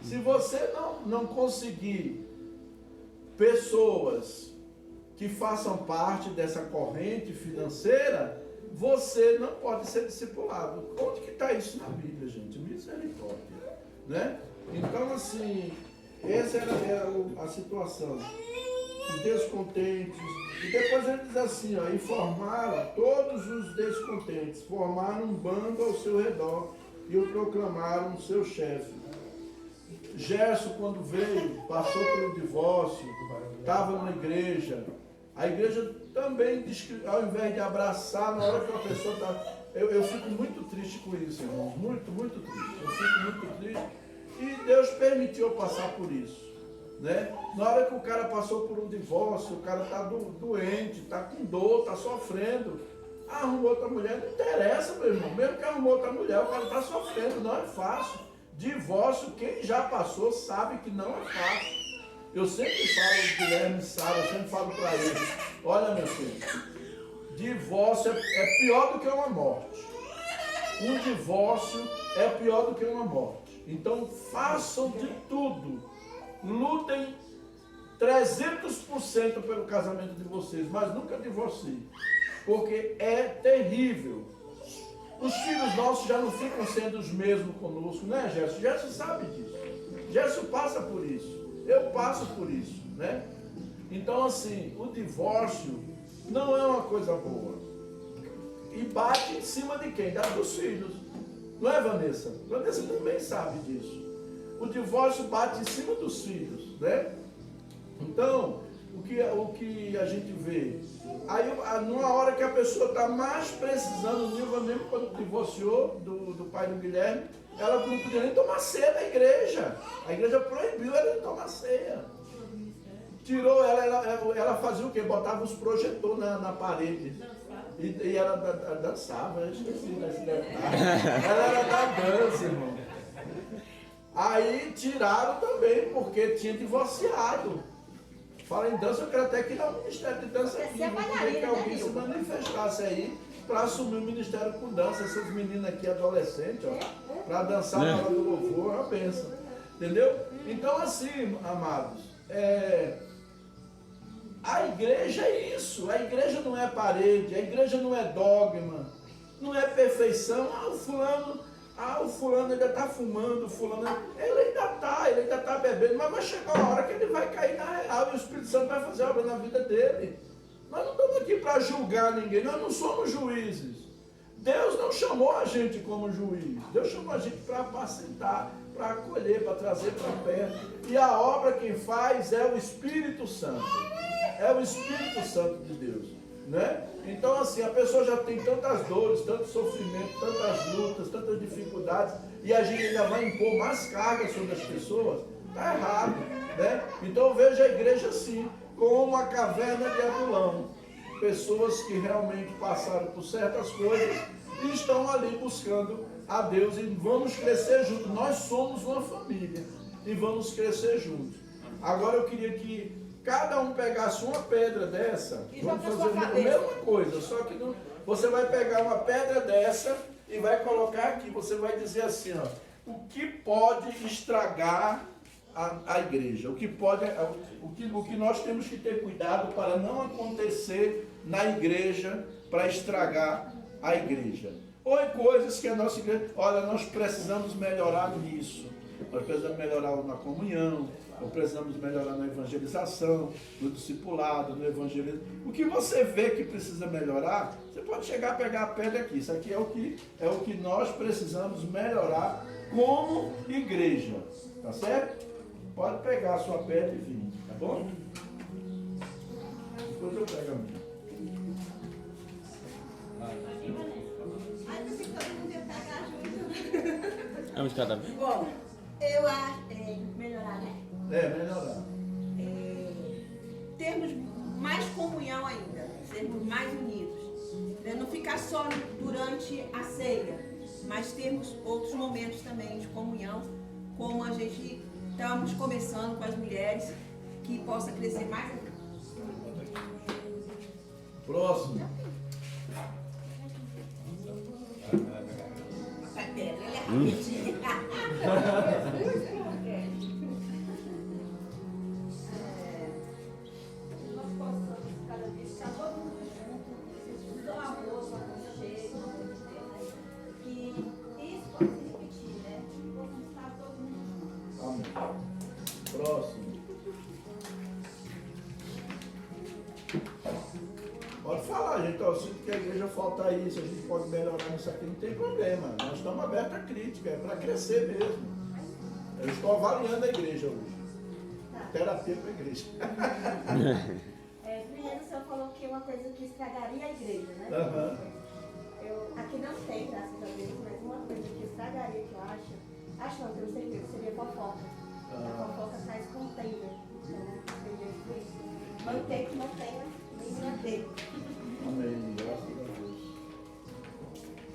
Se você não conseguir pessoas que façam parte dessa corrente financeira, você não pode ser discipulado. Onde que está isso na Bíblia, gente? Misericórdia, né? Então, assim, essa era a situação. Os descontentes. E depois ele diz assim, informaram todos os descontentes, formaram um bando ao seu redor e o proclamaram seu chefe. Gerson, quando veio, passou pelo divórcio, estava na igreja. A igreja também diz que, ao invés de abraçar, na hora que uma pessoa está... Eu fico muito triste com isso, irmãos. Muito, muito triste. Eu fico muito triste. E Deus permitiu eu passar por isso, né? Na hora que o cara passou por um divórcio, o cara está doente, está com dor, está sofrendo. Arrumou outra mulher, não interessa, meu irmão. Mesmo que arrumou outra mulher, o cara está sofrendo, não é fácil. Divórcio, quem já passou sabe que não é fácil. Eu sempre falo, Guilherme e Sara, eu sempre falo para eles, olha meu filho, divórcio é pior do que uma morte. Um divórcio é pior do que uma morte. Então façam de tudo, lutem 300% pelo casamento de vocês, mas nunca divorciem, porque é terrível. Os filhos nossos já não ficam sendo os mesmos conosco, né, Gerson? Gerson sabe disso. Gerson passa por isso. Eu passo por isso, né? Então, assim, o divórcio não é uma coisa boa. E bate em cima de quem? Dos filhos. Não é, Vanessa? Vanessa também sabe disso. O divórcio bate em cima dos filhos, né? Então, o que a gente vê? Aí, numa hora que a pessoa está mais precisando, o Nilva mesmo quando divorciou do pai do Guilherme, ela não podia nem tomar ceia da igreja. A igreja proibiu ela de tomar ceia. Tirou ela fazia o quê? Botava os projetores na parede. E ela dançava, eu esqueci desse detalhe. Ela era da dança, irmão. Aí tiraram também, porque tinha divorciado. Fala em dança, eu quero até criar um ministério de dança aqui. Eu queria que alguém se manifestasse aí para assumir o ministério com dança. Essas meninas aqui, adolescentes, para dançar na hora do louvor, é uma bênção. Entendeu? Então, assim, amados, a igreja é isso. A igreja não é parede, a igreja não é dogma, não é perfeição. O fulano ainda está fumando, o fulano ele ainda está bebendo, mas vai chegar uma hora que ele vai cair na real e o Espírito Santo vai fazer obra na vida dele. Nós não estamos aqui para julgar ninguém, nós não somos juízes. Deus não chamou a gente como juiz, Deus chamou a gente para apacentar, para acolher, para trazer para perto. E a obra quem faz é o Espírito Santo. É o Espírito Santo de Deus. Né? Então, assim, a pessoa já tem tantas dores, tanto sofrimento, tantas lutas, tantas dificuldades, e a gente ainda vai impor mais carga sobre as pessoas, está errado. Né? Então, eu vejo a igreja assim, como uma caverna de Adulão. Pessoas que realmente passaram por certas coisas e estão ali buscando a Deus, e vamos crescer juntos. Nós somos uma família e vamos crescer juntos. Agora eu queria que cada um pegasse uma pedra dessa, E vamos joga fazer na a sua cabeça. mesma coisa, só que não, você vai pegar uma pedra dessa e vai colocar aqui, você vai dizer assim, ó, o que pode estragar a igreja, o que nós temos que ter cuidado para não acontecer na igreja, para estragar a igreja. Ou em coisas que a nossa igreja, olha, nós precisamos melhorar nisso, nós precisamos melhorar na comunhão, ou precisamos melhorar na evangelização, no discipulado, no evangelismo. O que você vê que precisa melhorar, você pode chegar a pegar a pedra aqui. Isso aqui é o que nós precisamos melhorar como igreja. Tá certo? Pode pegar a sua pedra e vir, tá bom? Depois eu pego a minha. Ai, pensei que todo mundo ia pegar junto. É um de cada vez? Bom, eu acho. Melhorar, né? Melhorar. Termos mais comunhão ainda, sermos mais unidos. Né? Não ficar só durante a ceia, mas termos outros momentos também de comunhão, como a gente estamos começando com as mulheres, que possa crescer mais ainda. Próximo. A pedra, ele é rapidinho. Nós possamos cada vez estar todo mundo junto, tão amoroso, aconchego, que isso pode se repetir, né? Que possamos estar todo mundo junto. Amém. Próximo. Pode falar, gente. Eu sinto que a igreja falta isso, a gente pode melhorar nisso aqui, não tem problema. Nós estamos abertos à crítica, é para crescer mesmo. Eu estou avaliando a igreja hoje. Terapia para a igreja. Primeiro o senhor falou que uma coisa que estragaria a igreja, né? Aqui não tem, graças a Deus, mas uma coisa que estragaria, que eu acho não, tenho certeza, seria fofoca. A fofoca traz contenda. Então, manter que mantenha, nem manter. Amém. Graças a Deus.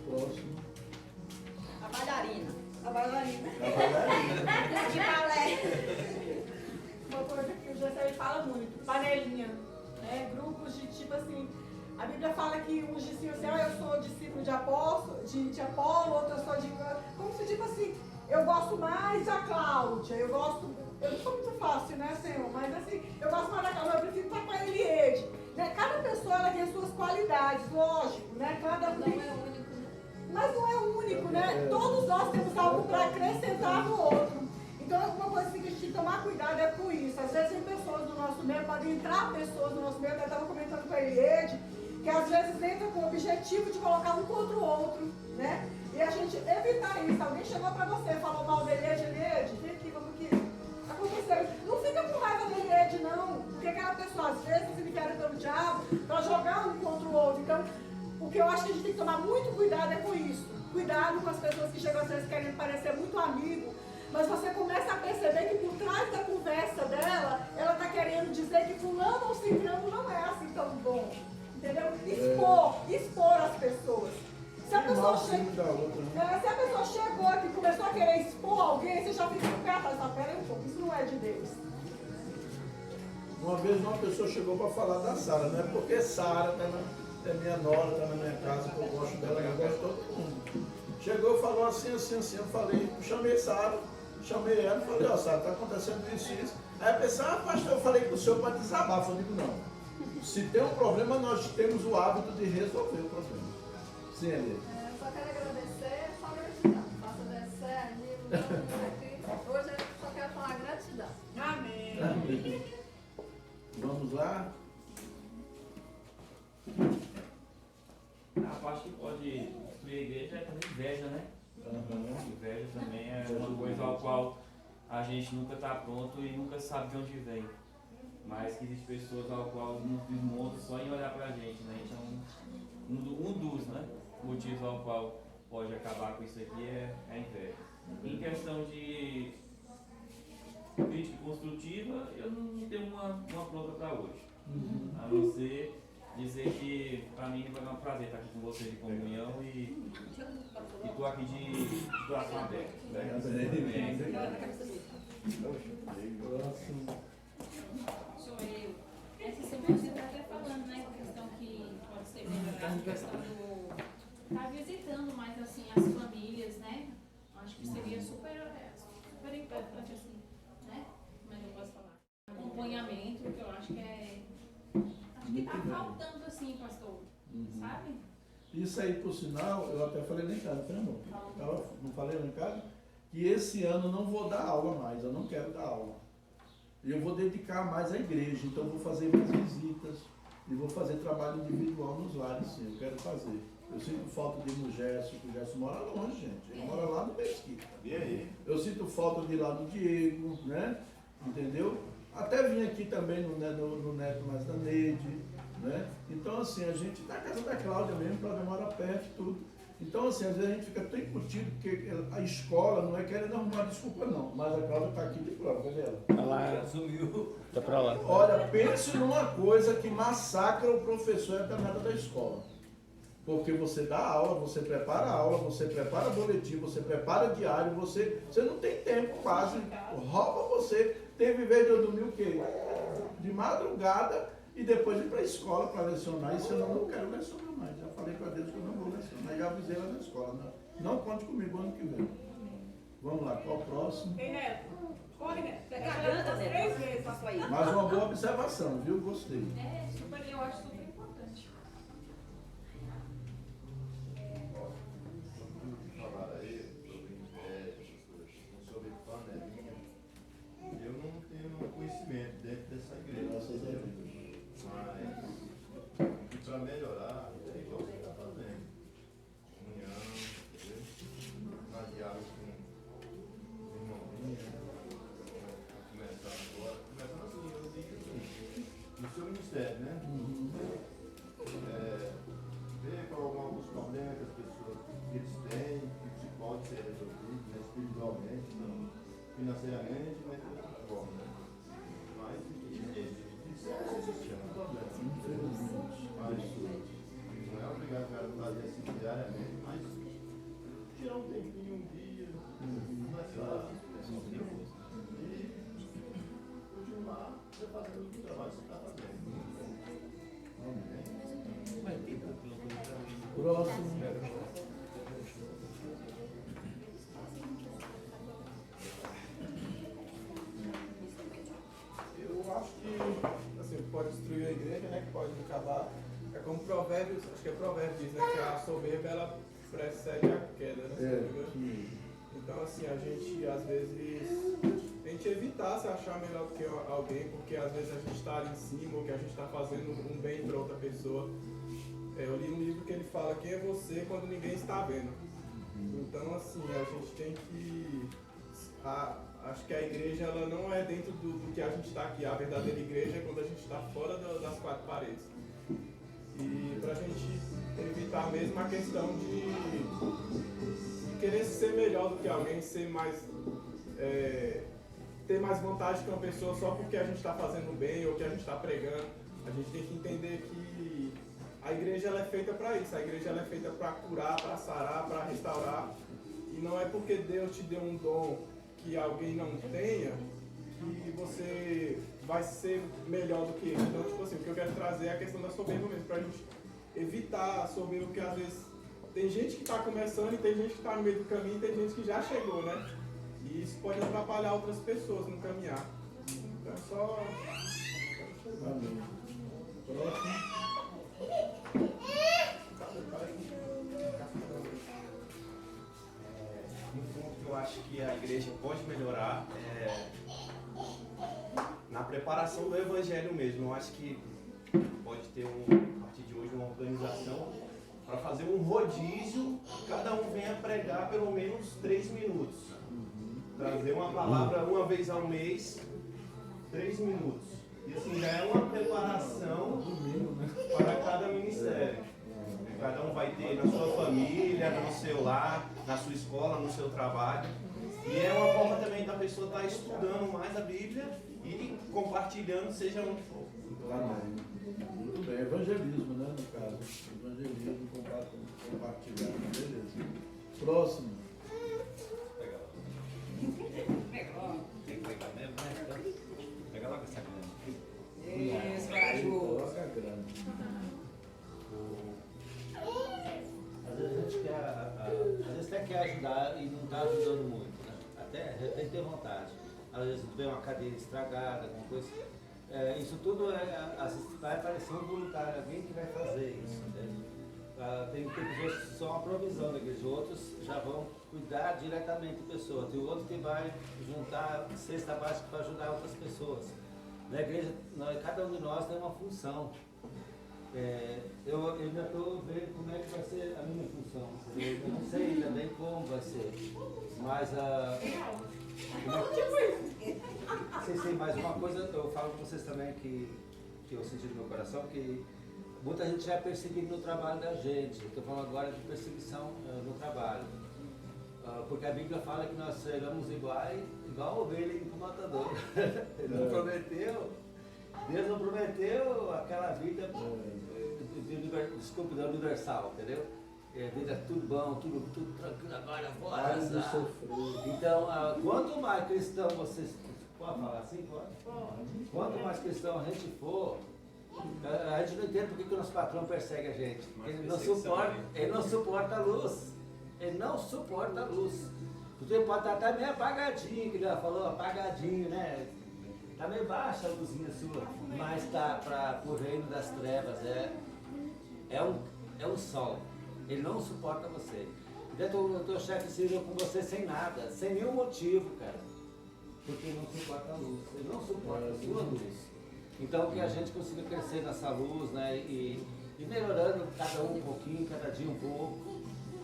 Próximo. A bailarina. A bailarina. A bailarina. De balé. Uma coisa que o Gessé fala muito, panelinha. Né? Grupos de tipo assim, a Bíblia fala que uns dizem assim, eu sou discípulo de Apolo, outro eu sou de... Como se tipo assim, eu gosto mais da Cláudia, eu não sou muito fácil, né, Senhor? Mas assim, eu gosto mais da Cláudia, eu prefiro estar com a Eliede. Né? Cada pessoa ela tem as suas qualidades, lógico, né? Cada um tem... Mas não é único, né? Todos nós temos algo para acrescentar no outro. Então, uma coisa que a gente tem que tomar cuidado é com isso. Às vezes tem pessoas no nosso meio, podem entrar pessoas no nosso meio, eu estava comentando com a Eliede, que às vezes entra com o objetivo de colocar um contra o outro, né? E a gente evitar isso. Alguém chegou para você, falou mal da Eliede, vem aqui, vamos aqui. Aconteceu. Não fica com raiva da Eliede, não. Porque aquela pessoa, às vezes, se quer pelo diabo, para jogar um contra o outro. Então, o que eu acho que a gente tem que tomar muito cuidado é com isso. Cuidado com as pessoas que chegam às vezes querendo parecer muito amigo, mas você começa a perceber que por trás da conversa dela, ela está querendo dizer que fulano ou ciclano não é assim tão bom. Entendeu? Expor as pessoas. Se a pessoa chegou aqui e começou a querer expor alguém, você já fica no pé atrás, pera aí um pouco, isso não é de Deus. Uma vez uma pessoa chegou para falar da Sara, não é porque Sara é minha nora, está na minha casa, que eu gosto dela, eu gosto de todo mundo. Chegou e falou assim, eu falei, chamei Sara, chamei ela e falei, Sara, está acontecendo isso. Aí a pessoa, pastor, eu falei com o senhor para desabafar. Eu digo, não. Se tem um problema, nós temos o hábito de resolver o problema. Sim, Eliane. Eu só quero agradecer, só gratidão. Faça descer, aqui. Hoje eu só quero falar gratidão. Amém. Amém. Vamos lá. A parte que pode destruir a igreja é também inveja, né? Inveja também é uma coisa ao qual a gente nunca está pronto e nunca sabe de onde vem. mas que existem pessoas ao qual nos desmontam só em olhar pra gente, né? Então, um dos, né, motivos ao qual pode acabar com isso aqui é a inveja. Em questão de crítica construtiva, eu não tenho uma pronta para hoje. A não ser dizer que para mim vai dar um prazer estar aqui com vocês de comunhão e estou aqui de coração aberto. Sou eu. Essa semana você está até falando, né, com a questão que pode ser melhorada, a questão do estar visitando mais assim as famílias, né? Acho que seria super importante assim, né? Como é que eu posso falar? Acompanhamento, que eu acho que é. Acho que está faltando assim, pastor, sabe? Isso aí, por sinal, eu até falei lá em casa, né, amor? Não falei lá em casa? Que esse ano eu não vou dar aula mais, eu não quero dar aula. Eu vou dedicar mais à igreja, então eu vou fazer mais visitas e vou fazer trabalho individual nos lares, sim, eu quero fazer. Eu sinto falta de ir no Gerson, que o Gerson mora longe, gente. Ele mora lá no Mesquita. E aí? Eu sinto falta de ir lá no Diego, né? Entendeu? Até vim aqui também no Neto mais da Neide, né? Então, assim, a gente tá na casa da Cláudia mesmo, Cláudia mora perto e tudo. Então, assim, às vezes a gente fica tão incutido, porque a escola não é querendo arrumar desculpa, não. Mas a Cláudia tá aqui de prova, cadê ela? Tá lá, sumiu. Tá pra lá. Olha, pense numa coisa que massacra o professor e a danada da escola. Porque você dá aula, você prepara a aula, você prepara boletim, você prepara diário, você não tem tempo quase, rouba você. Teve vez de eu dormir o quê? De madrugada e depois ir para a escola para lecionar. Isso eu não quero lecionar mais. Já falei para Deus que eu não vou lecionar. Já avisei lá na escola. Não conte comigo ano que vem. Vamos lá, qual o próximo? Ei, Neto, corre, Neto. Garganta, 3 vezes passou aí. Mais uma boa observação, viu? Gostei. É, super, eu acho super importante. Falaram aí sobre inveja, sobre panelinha. Eu não tenho conhecimento dentro dessa igreja. Mas para melhorar, é igual você está fazendo. Comunhão, entendeu? Mais diálogo com os irmãozinhos. Começando agora. Começando assim, eu digo assim, no seu ministério, né? Ver alguns problemas que as pessoas que eles têm, que pode ser resolvido, né? Espiritualmente, não financeiramente, mas de outra forma, né? Mas isso existe um problema. Mas não é obrigado a fazer assim diariamente, mas tirar um tempinho, um dia, começar e continuar fazendo o trabalho que você está fazendo. Próximo. Eu acho que assim, pode destruir a igreja, né? Que pode acabar. É como Provérbios, acho que é Provérbios diz, né? Que a soberba ela precede a queda, né? Então assim, a gente às vezes tem que evitar se achar melhor do que alguém, porque às vezes a gente está ali em cima ou que a gente está fazendo um bem para outra pessoa. Eu li um livro que ele fala quem é você quando ninguém está vendo. Então assim, a gente tem que. Acho que a igreja ela não é dentro do que a gente está aqui. A verdadeira igreja é quando a gente está fora das 4 paredes. E para a gente evitar mesmo a questão de querer ser melhor do que alguém, ser mais. Ter mais vantagem que uma pessoa só porque a gente está fazendo bem ou que a gente está pregando. A gente tem que entender que a igreja ela é feita para isso. A igreja ela é feita para curar, para sarar, para restaurar. E não é porque Deus te deu um dom que alguém não tenha que você vai ser melhor do que ele. Então, tipo assim, o que eu quero trazer é a questão da soberba mesmo, pra gente evitar a soberba, porque às vezes tem gente que está começando e tem gente que está no meio do caminho e tem gente que já chegou, né? E isso pode atrapalhar outras pessoas no caminhar. Então é só... Amém. Próximo. Um ponto que eu acho que a igreja pode melhorar é na preparação do evangelho mesmo. Eu acho que pode ter a partir de hoje uma organização para fazer um rodízio, cada um venha pregar pelo menos 3 minutos. Trazer uma palavra uma vez ao mês, 3 minutos. E assim, já é uma preparação para cada ministério. Cada um vai ter na sua família, no seu lar, na sua escola, no seu trabalho. E é uma forma também da pessoa estar estudando mais a Bíblia e compartilhando, seja onde for. Muito bem, evangelismo, né, no caso. Evangelismo, compartilhando, beleza. Próximo. Pega logo. Tem que pegar mesmo, né? Então, pega logo essa grana. Isso, corajoso. Coloca a grana. Às vezes a gente quer, às vezes até quer ajudar e não está ajudando muito, né? Até tem que ter vontade. Às vezes vem uma cadeira estragada, alguma coisa. Isso tudo vai aparecer um voluntário, alguém que vai fazer isso, entende? Tem pessoas que são a provisão da igreja, outros já vão cuidar diretamente da pessoa, tem outro que vai juntar cesta básica para ajudar outras pessoas. Na igreja, cada um de nós tem uma função. Eu ainda estou vendo como é que vai ser a minha função. Eu não sei ainda bem como vai ser, mas vocês têm mais uma coisa, eu falo com vocês também que eu senti no meu coração, que muita gente já é perseguida no trabalho da gente. Eu estou falando agora de perseguição no trabalho. Porque a Bíblia fala que nós seremos igual ovelha e o matador. Ele não prometeu, Deus não prometeu aquela vida da universal, entendeu? Vida tudo bom, tudo tranquilo, agora bora. Então, quanto mais cristão vocês. Pode falar assim? Pode? Quanto mais cristão a gente for, a gente não entende por que o nosso patrão persegue a gente. Ele não suporta a luz. Ele não suporta a luz. Você pode estar até meio apagadinho, que ele já falou, apagadinho, né? Está meio baixa a luzinha sua, mas está para o reino das trevas. É um sol. Ele não suporta você. Então o teu chefe se virou com você sem nada, sem nenhum motivo, cara. Porque ele não suporta a luz. Ele não suporta a sua luz. Então que a gente consiga crescer nessa luz, né? E melhorando cada um pouquinho, cada dia um pouco.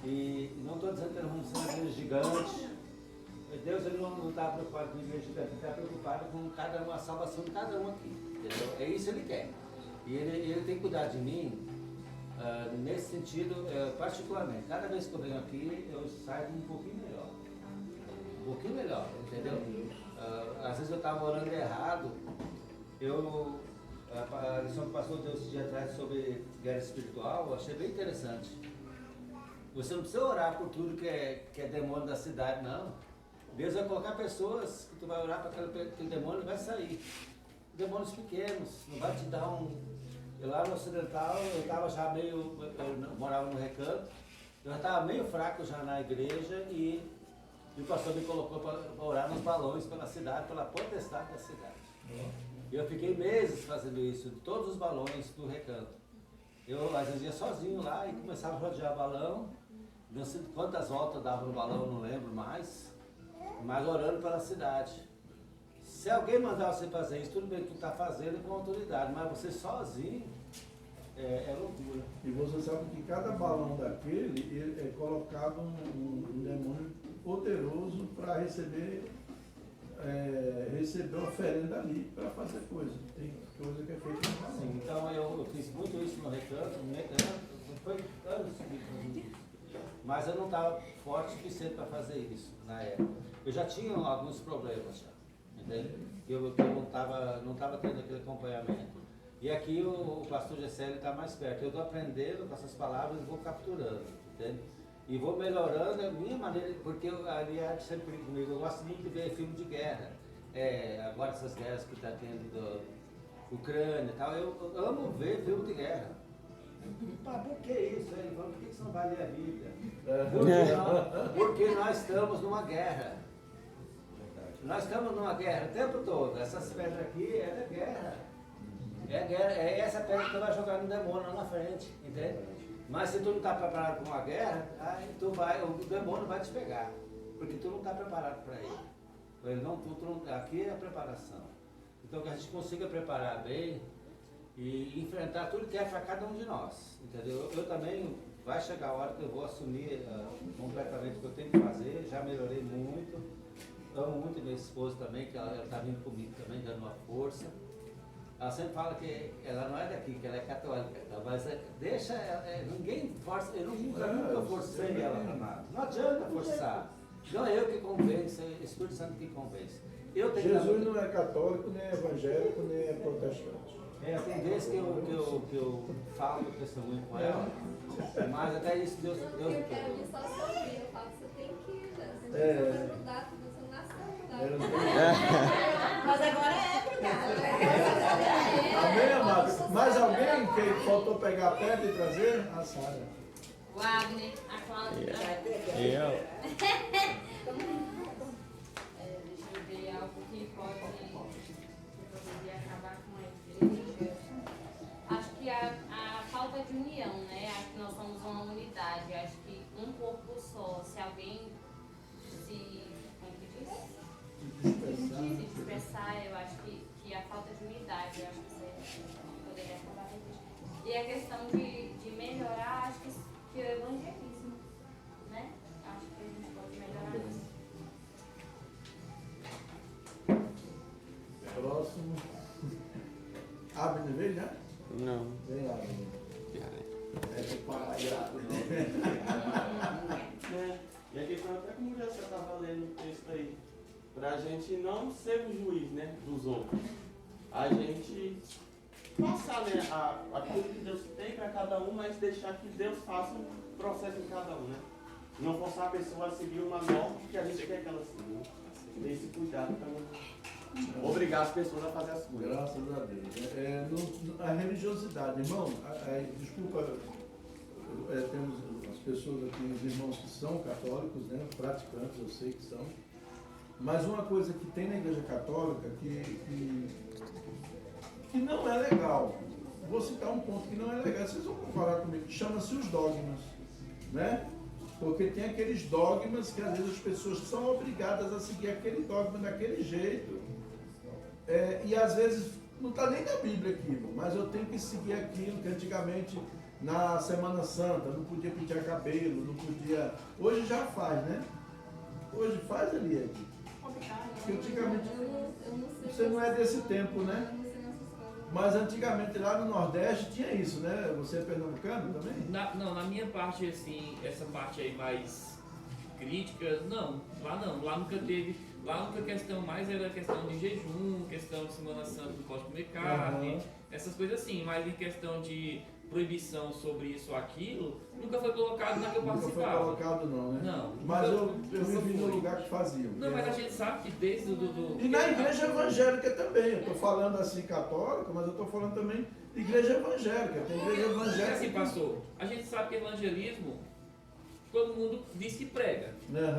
E não estou dizendo que nós vamos ser uma igreja gigante. Deus ele não está preocupado com a igreja gigante, ele está preocupado com a salvação de cada um aqui. Entendeu? É isso que ele quer. E ele tem que cuidar de mim nesse sentido, particularmente. Cada vez que eu venho aqui, eu saio um pouquinho melhor. Um pouquinho melhor, entendeu? Às vezes eu estava orando errado. A lição que o pastor deu esse dia atrás sobre guerra espiritual, eu achei bem interessante. Você não precisa orar por tudo que é demônio da cidade, não. Deus vai colocar pessoas que tu vai orar para aquele demônio e vai sair. Demônios pequenos, não vai te dar Eu lá no Ocidental, eu estava já meio. Eu morava no Recanto, eu já estava meio fraco já na igreja e o pastor me colocou para orar nos balões pela cidade, pela potestade da cidade. E eu fiquei meses fazendo isso, todos os balões do Recanto. Eu às vezes ia sozinho lá e começava a rodear balão. Não sei quantas voltas dava no balão, não lembro mais. Mas orando pela cidade. Se alguém mandar você fazer isso, tudo bem que tu está fazendo com autoridade, mas você sozinho é loucura. E você sabe que cada balão daquele é colocado um demônio poderoso para receber oferenda ali para fazer coisa. Tem coisa que é feita no balão. Sim, então eu fiz muito isso no Recanto, foi anos seguidos fazendo isso. Mas eu não estava forte o suficiente para fazer isso na época. Eu já tinha alguns problemas já, entende? Eu não estava tendo aquele acompanhamento. E aqui o pastor Gesselli está mais perto. Eu estou aprendendo com essas palavras e vou capturando, entende? E vou melhorando a minha maneira, porque aliás sempre comigo, eu gosto muito de ver filme de guerra. Agora essas guerras que está tendo da Ucrânia e tal, eu amo ver filme de guerra. Por que isso? Ele falou, por que isso não vale a Bíblia? Porque nós estamos numa guerra. Nós estamos numa guerra o tempo todo. Essas pedras aqui é guerra. É essa pedra que tu vai jogar no demônio lá na frente, entende? Mas se tu não está preparado para uma guerra, aí o demônio vai te pegar. Porque tu não está preparado para ele. Aqui é a preparação. Então que a gente consiga preparar bem e enfrentar tudo que é para cada um de nós, entendeu? Eu também, vai chegar a hora que eu vou assumir completamente o que eu tenho que fazer, já melhorei muito, amo muito minha esposa também, que ela está vindo comigo também, dando uma força. ela sempre fala que ela não é daqui, que ela é católica. Mas deixa, ninguém força, eu nunca forcei ela para nada. Não adianta forçar. Não é eu que convenço, é o Espírito Santo que convence. Jesus não é católico, nem é evangélico, nem é protestante. Tem vezes que eu falo do testemunho com ela, mas até isso Deus Eu quero vir só sobre, eu falo, você tem que ir, você não vai mudar, você não nasceu mudar. Mas agora é obrigada. Amém, amados? Mais alguém que faltou pegar a pedra e trazer? A Sara. O Abner, a Cláudia. Deixa eu ver algo que pode acabar com a igreja. Acho que a falta de união, né? Acho que nós somos uma unidade. Acho que um corpo só. Se alguém como que diz? Se dispersar, eu acho que a falta de unidade, eu acho que você poderia acabar com a igreja. E a questão de melhorar, acho que o evangelismo, né? Acho que a gente pode melhorar isso. Próximo. Abner veio, né? Não. Vem, Abner. E a questão, até como já você estava lendo o texto aí, para a gente não ser o juiz, né, dos outros. A gente passar, né, aquilo que Deus tem para cada um, mas deixar que Deus faça um processo em cada um, né? Não forçar a pessoa a seguir uma norma que a gente quer que ela siga. Tem esse cuidado para não obrigar as pessoas a fazer as coisas. Graças a Deus. A religiosidade, irmão, desculpa, temos as pessoas aqui, os irmãos que são católicos, né, praticantes, eu sei que são, mas uma coisa que tem na Igreja Católica que não é legal, vou citar um ponto que não é legal, vocês vão comparar comigo, chama-se os dogmas, né? Porque tem aqueles dogmas que às vezes as pessoas são obrigadas a seguir aquele dogma daquele jeito. E às vezes não está nem na Bíblia aquilo, mas eu tenho que seguir aquilo que antigamente na Semana Santa não podia pentear cabelo, não podia. Hoje já faz, né? Hoje faz ali. Porque antigamente você não é desse tempo, né? Mas antigamente lá no Nordeste tinha isso, né? Você é pernambucano também? Não, na minha parte, assim, essa parte aí mais crítica, não. Lá nunca teve. Lá a única questão mais era a questão de jejum, questão de Semana Santa não pode comer carne, essas coisas assim, mas em questão de proibição sobre isso ou aquilo, nunca foi colocado na que eu participava. Nunca foi colocado não, né? Não. Mas eu vivi no lugar que faziam. Não, mas a gente sabe que desde E na igreja evangélica também, eu estou falando assim católica, mas eu estou falando também de igreja evangélica. Tem igreja evangélica. Assim, pastor, a gente sabe que evangelismo, todo mundo diz que prega,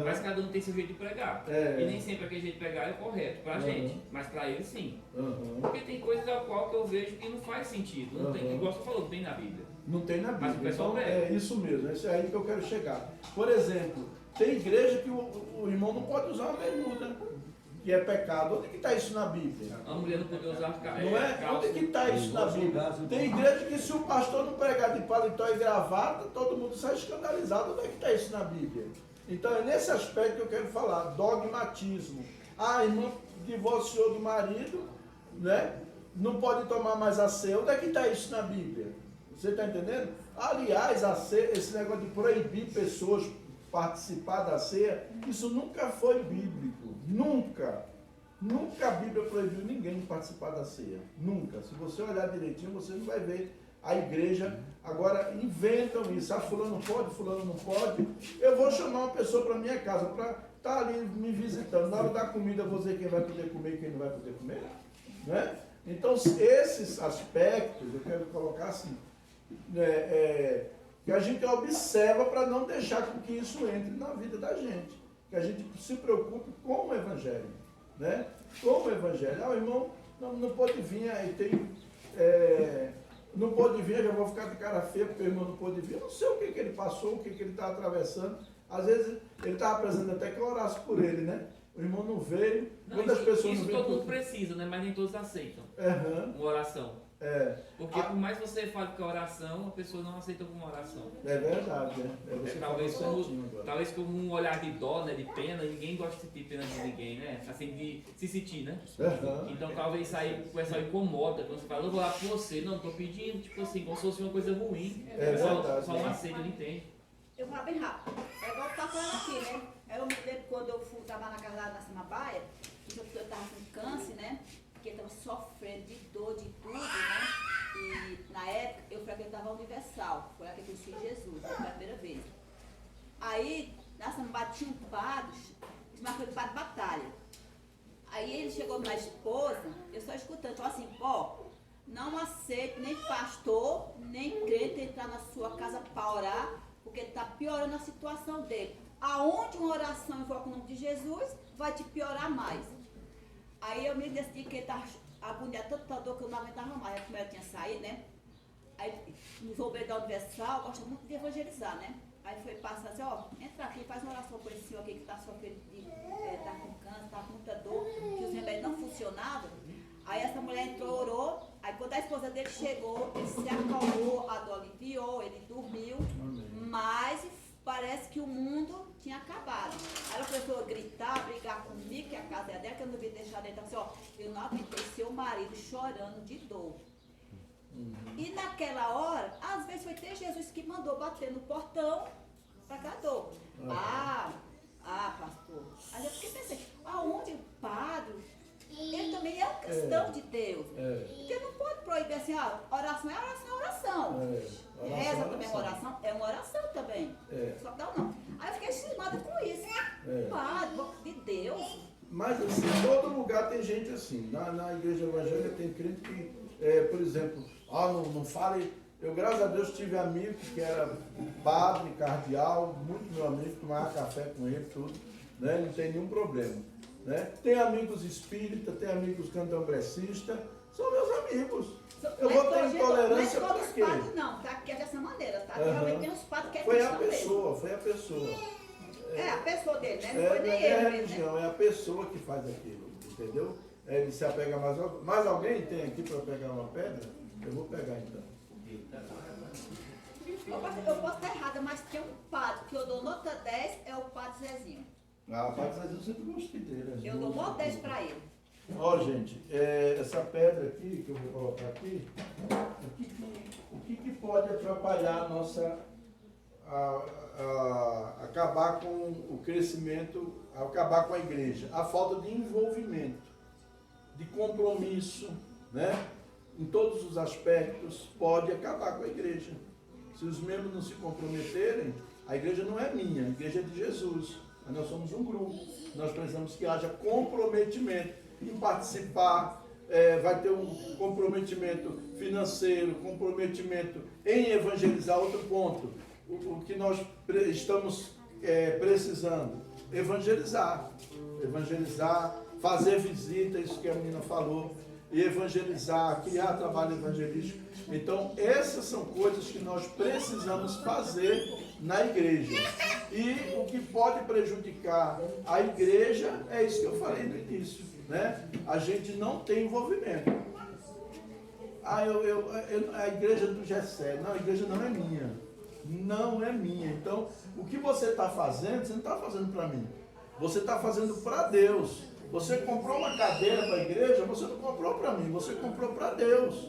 mas cada um tem seu jeito de pregar. E nem sempre aquele jeito de pregar é correto pra gente, mas pra ele sim. Porque tem coisas ao qual que eu vejo que não faz sentido. Não tem, igual você falou, não tem na Bíblia. Não tem na Bíblia. Mas o pessoal então, prega. é isso mesmo, é isso aí que eu quero chegar. Por exemplo, tem igreja que o irmão não pode usar uma bermuda, que é pecado. Onde que está isso na Bíblia? A mulher não pode usar não é? Onde que está isso na Bíblia? Tem igreja que se o pastor não pregar de paletó e gravata, todo mundo sai escandalizado. Onde é que está isso na Bíblia? Então é nesse aspecto que eu quero falar, dogmatismo. A irmã divorciou do marido, né? Não pode tomar mais a ceia. Onde é que está isso na Bíblia? Você está entendendo? Aliás, a ceia, esse negócio de proibir pessoas participar da ceia, isso nunca foi bíblico. Nunca. Nunca a Bíblia proibiu ninguém de participar da ceia. Nunca. Se você olhar direitinho, você não vai ver a igreja. Agora inventam isso. Ah, fulano pode, fulano não pode. Eu vou chamar uma pessoa para minha casa para estar ali me visitando. Na hora da comida eu vou dizer quem vai poder comer e quem não vai poder comer. Né? Então, esses aspectos, eu quero colocar assim, que a gente observa para não deixar com que isso entre na vida da gente. Que a gente se preocupe com o Evangelho. Né? Com o Evangelho. Ah, o irmão não pode vir, aí tem... não pode vir, eu já vou ficar de cara feia porque o irmão não pode vir. Eu não sei o que ele passou, o que ele está atravessando. Às vezes ele estava precisando até que eu orasse por ele, né? O irmão não veio. Não, Quantas pessoas isso não todo veio? mundo precisa, né? Mas nem todos aceitam uma oração. Porque por mais que você fale que é oração, a pessoa não aceita como oração. É verdade, você talvez como um olhar de dó, né, de pena, ninguém gosta de sentir pena de ninguém, né? Assim, de se sentir, né? Então talvez isso aí o pessoal incomoda, quando você fala, eu vou lá por você, não, tô pedindo, tipo assim, como se fosse uma coisa ruim. O pessoal não aceita, não entende. Eu vou bem rápido. É igual que tá falando aqui, né? Eu me lembro quando eu estava na casa da Samambaia, que eu estava com câncer, né? Que eu estava sofrendo de dor, de tudo, né? E na época eu frequentava a Universal, foi lá que eu conheci Jesus, foi a primeira vez. Aí, na Samambaia tinha um padre, eles marcou de padre Batalha. Aí ele chegou com a esposa, eu só escutando, falou assim, não aceito nem pastor, nem crente entrar na sua casa para orar, porque está piorando a situação dele. Aonde uma oração invoca o nome de Jesus, vai te piorar mais. Aí eu me decidi que ele estava agoniado, tanta dor que eu não aguentava mais. Como eu tinha saído, né? Aí nos obreiros da Universal, gosta muito de evangelizar, né? Aí foi passar assim, entra aqui, faz uma oração por esse senhor aqui que está sofrendo tá com câncer, está com muita dor, que os remédios não funcionavam. Aí essa mulher entrou, orou, aí quando a esposa dele chegou, ele se acalmou, a dor aliviou, ele dormiu, mas parece que o mundo tinha acabado. Aí ela começou a gritar, brigar comigo, que a casa é dela, que eu não devia deixar dentro. Então, assim, eu não aguentei seu marido chorando de dor. E naquela hora, às vezes foi ter Jesus que mandou bater no portão para cá dor. Pastor. Aí eu fiquei pensando, aonde o padre, ele também é um cristão de Deus. Porque não pode proibir assim, oração é oração, é oração. Reza também é uma oração, é uma oração também. Só que não. Aí eu fiquei cismada com isso. Padre, de Deus. Mas assim, em todo lugar tem gente assim. Na igreja evangélica tem crente que, por exemplo, não fale. Eu, graças a Deus, tive amigo que era padre, cardeal, muito meu amigo, tomava café com ele, tudo, né? Não tem nenhum problema. Né? Tem amigos espíritas, tem amigos candomblecistas, são meus amigos. Eu vou ter intolerância para quê? Não, tá? Que é dessa maneira, tá? Realmente tem uns padres que é foi a pessoa. É a pessoa dele, né? Não foi nem ele. É a religião, é a pessoa que faz aquilo, entendeu? Ele se apega mais alguém tem aqui para pegar uma pedra? Eu vou pegar então. Eu posso estar errada, mas tem um padre que eu dou nota 10, é o padre Zezinho. O padre Zezinho eu sempre gostei dele. Eu dou nota 10 para ele. Gente, essa pedra aqui, que eu vou colocar aqui, o que pode atrapalhar a nossa, acabar com o crescimento, acabar com a igreja? A falta de envolvimento, de compromisso, né? Em todos os aspectos, pode acabar com a igreja. Se os membros não se comprometerem, a igreja não é minha, a igreja é de Jesus. Mas nós somos um grupo, nós precisamos que haja comprometimento em participar, vai ter um comprometimento financeiro, comprometimento em evangelizar. Outro ponto, o que nós estamos precisando, evangelizar, fazer visita, isso que a menina falou, e evangelizar, criar trabalho evangelístico. Então, essas são coisas que nós precisamos fazer na igreja. E o que pode prejudicar a igreja é isso que eu falei no início, né? A gente não tem envolvimento. A igreja do Gessé, não, a igreja não é minha. Não é minha. Então, o que você está fazendo, você não está fazendo para mim. Você está fazendo para Deus. Você comprou uma cadeira para a igreja, você não comprou para mim, você comprou para Deus.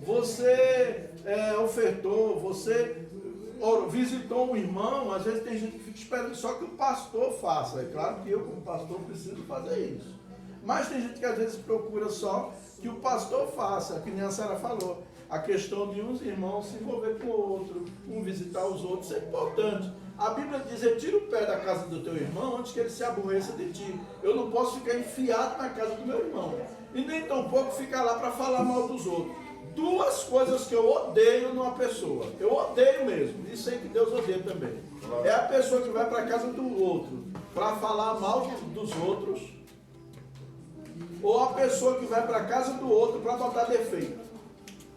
Você ofertou, você visitou um irmão, às vezes tem gente que fica esperando só que o pastor faça. É claro que eu, como pastor, preciso fazer isso. Mas tem gente que às vezes procura só que o pastor faça, que nem a Sara falou. A questão de uns irmãos se envolver com o outro, um visitar os outros, é importante. A Bíblia diz, tira o pé da casa do teu irmão antes que ele se aborreça de ti. Eu não posso ficar enfiado na casa do meu irmão. E nem tampouco ficar lá para falar mal dos outros. Duas coisas que eu odeio numa pessoa. Eu odeio mesmo. E sei que Deus odeia também. É a pessoa que vai para a casa do outro para falar mal dos outros. Ou a pessoa que vai para a casa do outro para botar defeito.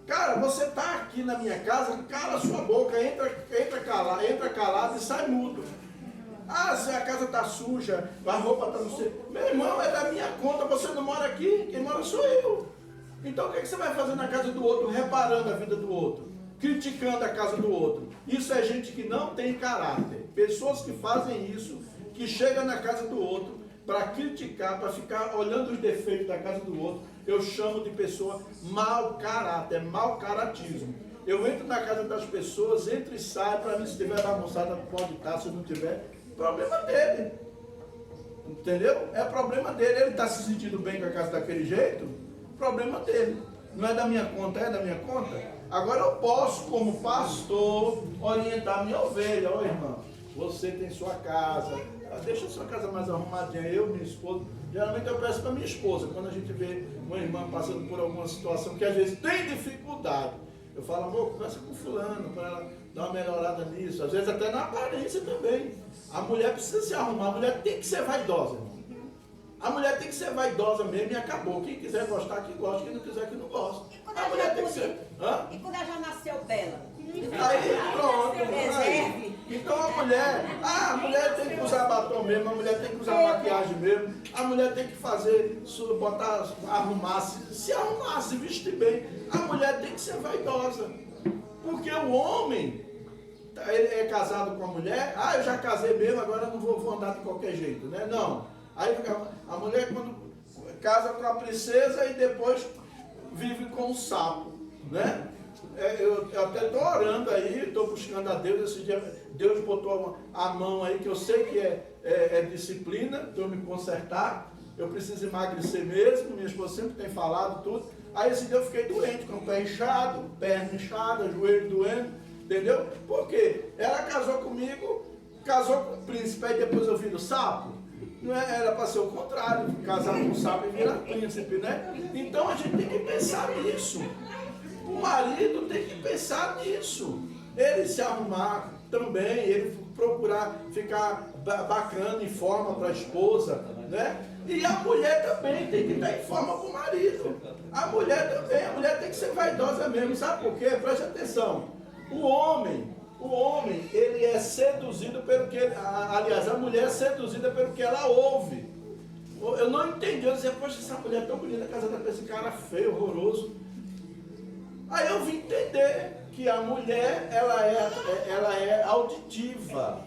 Cara, você está aqui na minha casa, cala a sua boca, entra calado e sai mudo. Ah, se a casa está suja, a roupa está no seu. Meu irmão, é da minha conta, você não mora aqui, quem mora sou eu. Então o que você vai fazer na casa do outro, reparando a vida do outro, criticando a casa do outro? Isso é gente que não tem caráter. Pessoas que fazem isso, que chegam na casa do outro para criticar, para ficar olhando os defeitos da casa do outro, eu chamo de pessoa mau caráter, mau caratismo. Eu entro na casa das pessoas, entro e saio, para mim, se tiver bagunçada, pode estar, se não tiver, problema dele. Entendeu? É problema dele. Ele está se sentindo bem com a casa daquele jeito, problema dele. Não é da minha conta, é da minha conta. Agora eu posso, como pastor, orientar a minha ovelha. Ó, irmão, você tem sua casa, deixa a sua casa mais arrumadinha. Eu, minha esposa, geralmente eu peço para minha esposa, quando a gente vê uma irmã passando por alguma situação que às vezes tem dificuldade, eu falo, amor, conversa com fulano para ela dar uma melhorada nisso. Às vezes até na aparência também. A mulher precisa se arrumar, a mulher tem que ser vaidosa, irmão. A mulher tem que ser vaidosa mesmo e acabou. Quem quiser gostar, que gosta. Quem não quiser, que não gosta. A mulher tem que ser... Hã? E quando ela já nasceu bela? Aí pronto. Aí. Então a mulher tem que usar batom mesmo, a mulher tem que usar maquiagem mesmo, a mulher tem que fazer, botar, arrumar, se arrumar, se vestir bem. A mulher tem que ser vaidosa. Porque o homem, ele é casado com a mulher, eu já casei mesmo, agora eu não vou andar de qualquer jeito, né? Não. Aí a mulher quando casa com a princesa e depois vive com um sapo, né? Eu até estou orando aí, estou buscando a Deus. Esse dia Deus botou a mão aí, que eu sei que é disciplina, para eu me consertar. Eu preciso emagrecer mesmo, minha esposa sempre tem falado tudo. Aí esse dia eu fiquei doente, com o pé inchado, perna inchada, joelho doendo, entendeu? Por quê? Ela casou comigo, casou com o príncipe, aí depois eu viro sapo. Não era para ser o contrário, casar com um sapo e virar príncipe, né? Então a gente tem que pensar nisso. O marido tem que pensar nisso. Ele se arrumar também, ele procurar ficar bacana, em forma para a esposa, né? E a mulher também tem que estar em forma para o marido. A mulher também, a mulher tem que ser vaidosa mesmo. Sabe por quê? Preste atenção. O homem, ele é seduzido pelo que... Aliás, a mulher é seduzida pelo que ela ouve. Eu não entendi. Eu dizia, poxa, essa mulher é tão bonita, casada com esse cara feio, horroroso. Aí eu vim entender que a mulher, ela é auditiva.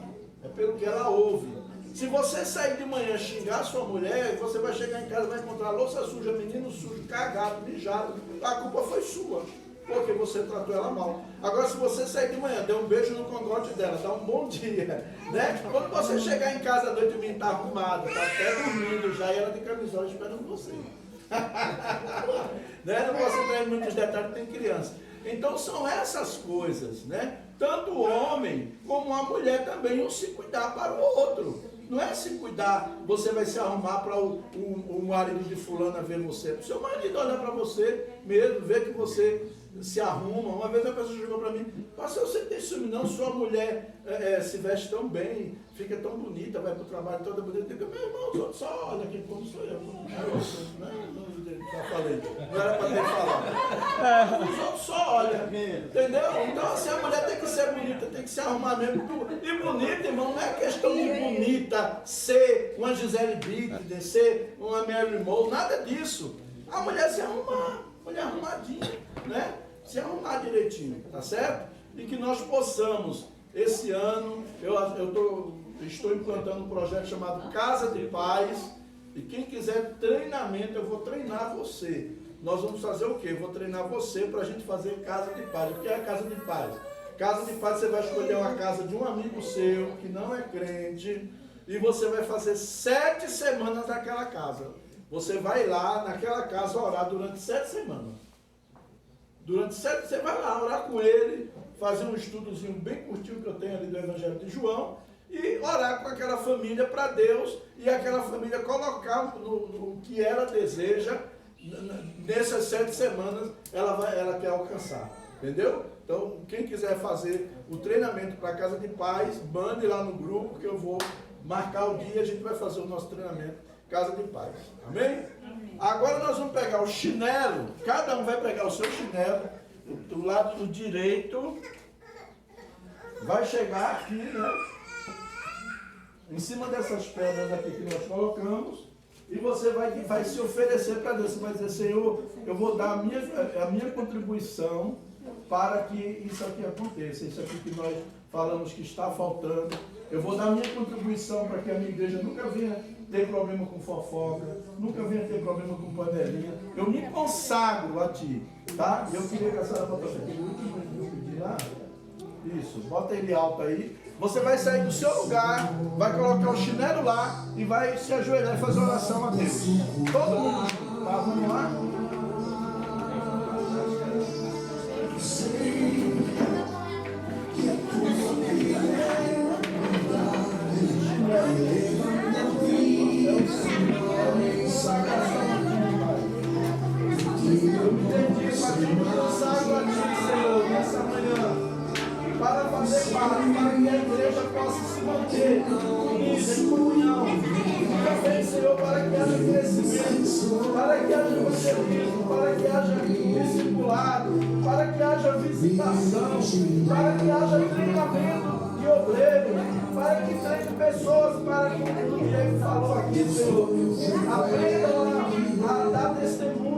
É pelo que ela ouve. Se você sair de manhã xingar a sua mulher, você vai chegar em casa e vai encontrar louça suja, menino sujo, cagado, mijado. A culpa foi sua, porque você tratou ela mal. Agora, se você sair de manhã, der um beijo no cangote dela, dá um bom dia, né? Quando você chegar em casa à noite, o menino está arrumado, está até dormindo já, e ela de camisola esperando você. Né? Não posso entrar em muitos detalhes, tem criança. Então são essas coisas, né? Tanto o homem como a mulher também, um se cuidar para o outro. Não é se cuidar, você vai se arrumar para o marido de fulana ver você. O seu marido olhar para você mesmo, ver que você se arruma. Uma vez a pessoa chegou para mim, pastor, você tem ciúme não? Sua mulher se veste tão bem, fica tão bonita, vai para o trabalho toda bonita. Eu digo, meu irmão, os outros só olham aqui como sou eu. Já falei, não era para ter falado. Os outros só olham, entendeu? Então assim, a mulher tem que ser bonita, tem que se arrumar mesmo. E bonita, irmão, não é questão de bonita ser uma Gisele Bündchen, ser uma Marilyn Monroe, nada disso. A mulher se arrumar, mulher arrumadinha, né? Se arrumar direitinho, tá certo? E que nós possamos, esse ano, estou implantando um projeto chamado Casa de Paz. E quem quiser treinamento, eu vou treinar você. Nós vamos fazer o quê? Eu vou treinar você para a gente fazer Casa de Paz. O que é a Casa de Paz? Casa de Paz, você vai escolher uma casa de um amigo seu, que não é crente, e você vai fazer 7 semanas naquela casa. Você vai lá naquela casa orar durante 7 semanas. Durante 7, você vai lá orar com ele, fazer um estudozinho bem curtinho que eu tenho ali do Evangelho de João, e orar com aquela família para Deus, e aquela família colocar no que ela deseja, nessas 7 semanas, ela quer alcançar. Entendeu? Então, quem quiser fazer o treinamento para a Casa de Paz, mande lá no grupo, que eu vou marcar o dia e a gente vai fazer o nosso treinamento Casa de Paz. Amém? Amém. Agora nós vamos pegar o chinelo, cada um vai pegar o seu chinelo, do lado do direito, vai chegar aqui, né? em cima dessas pedras aqui que nós colocamos, e você vai se oferecer para Deus. Você vai dizer, Senhor, eu vou dar a minha contribuição para que isso aqui aconteça. Isso aqui que nós falamos que está faltando. Eu vou dar a minha contribuição para que a minha igreja nunca venha ter problema com fofoca, nunca venha ter problema com panelinha. Eu me consagro a Ti, tá? Eu queria que a senhora botasse aquele último que eu pedi lá. Isso, bota ele alto aí. Você vai sair do seu lugar, vai colocar o chinelo lá e vai se ajoelhar e fazer oração a Deus. Todo mundo junto, tá? Vamos lá? Eu entendi, mas eu consagro a Ti, Senhor, nessa manhã, para fazer parte, para que a igreja possa se manter unida em comunhão. E também, Senhor, para que haja crescimento, para que haja evangelismo, para que haja discipulado, para que haja visitação, para que haja treinamento de obreiro, para que treine pessoas, para que, como o Diego falou aqui, Senhor, aprendam a dar testemunho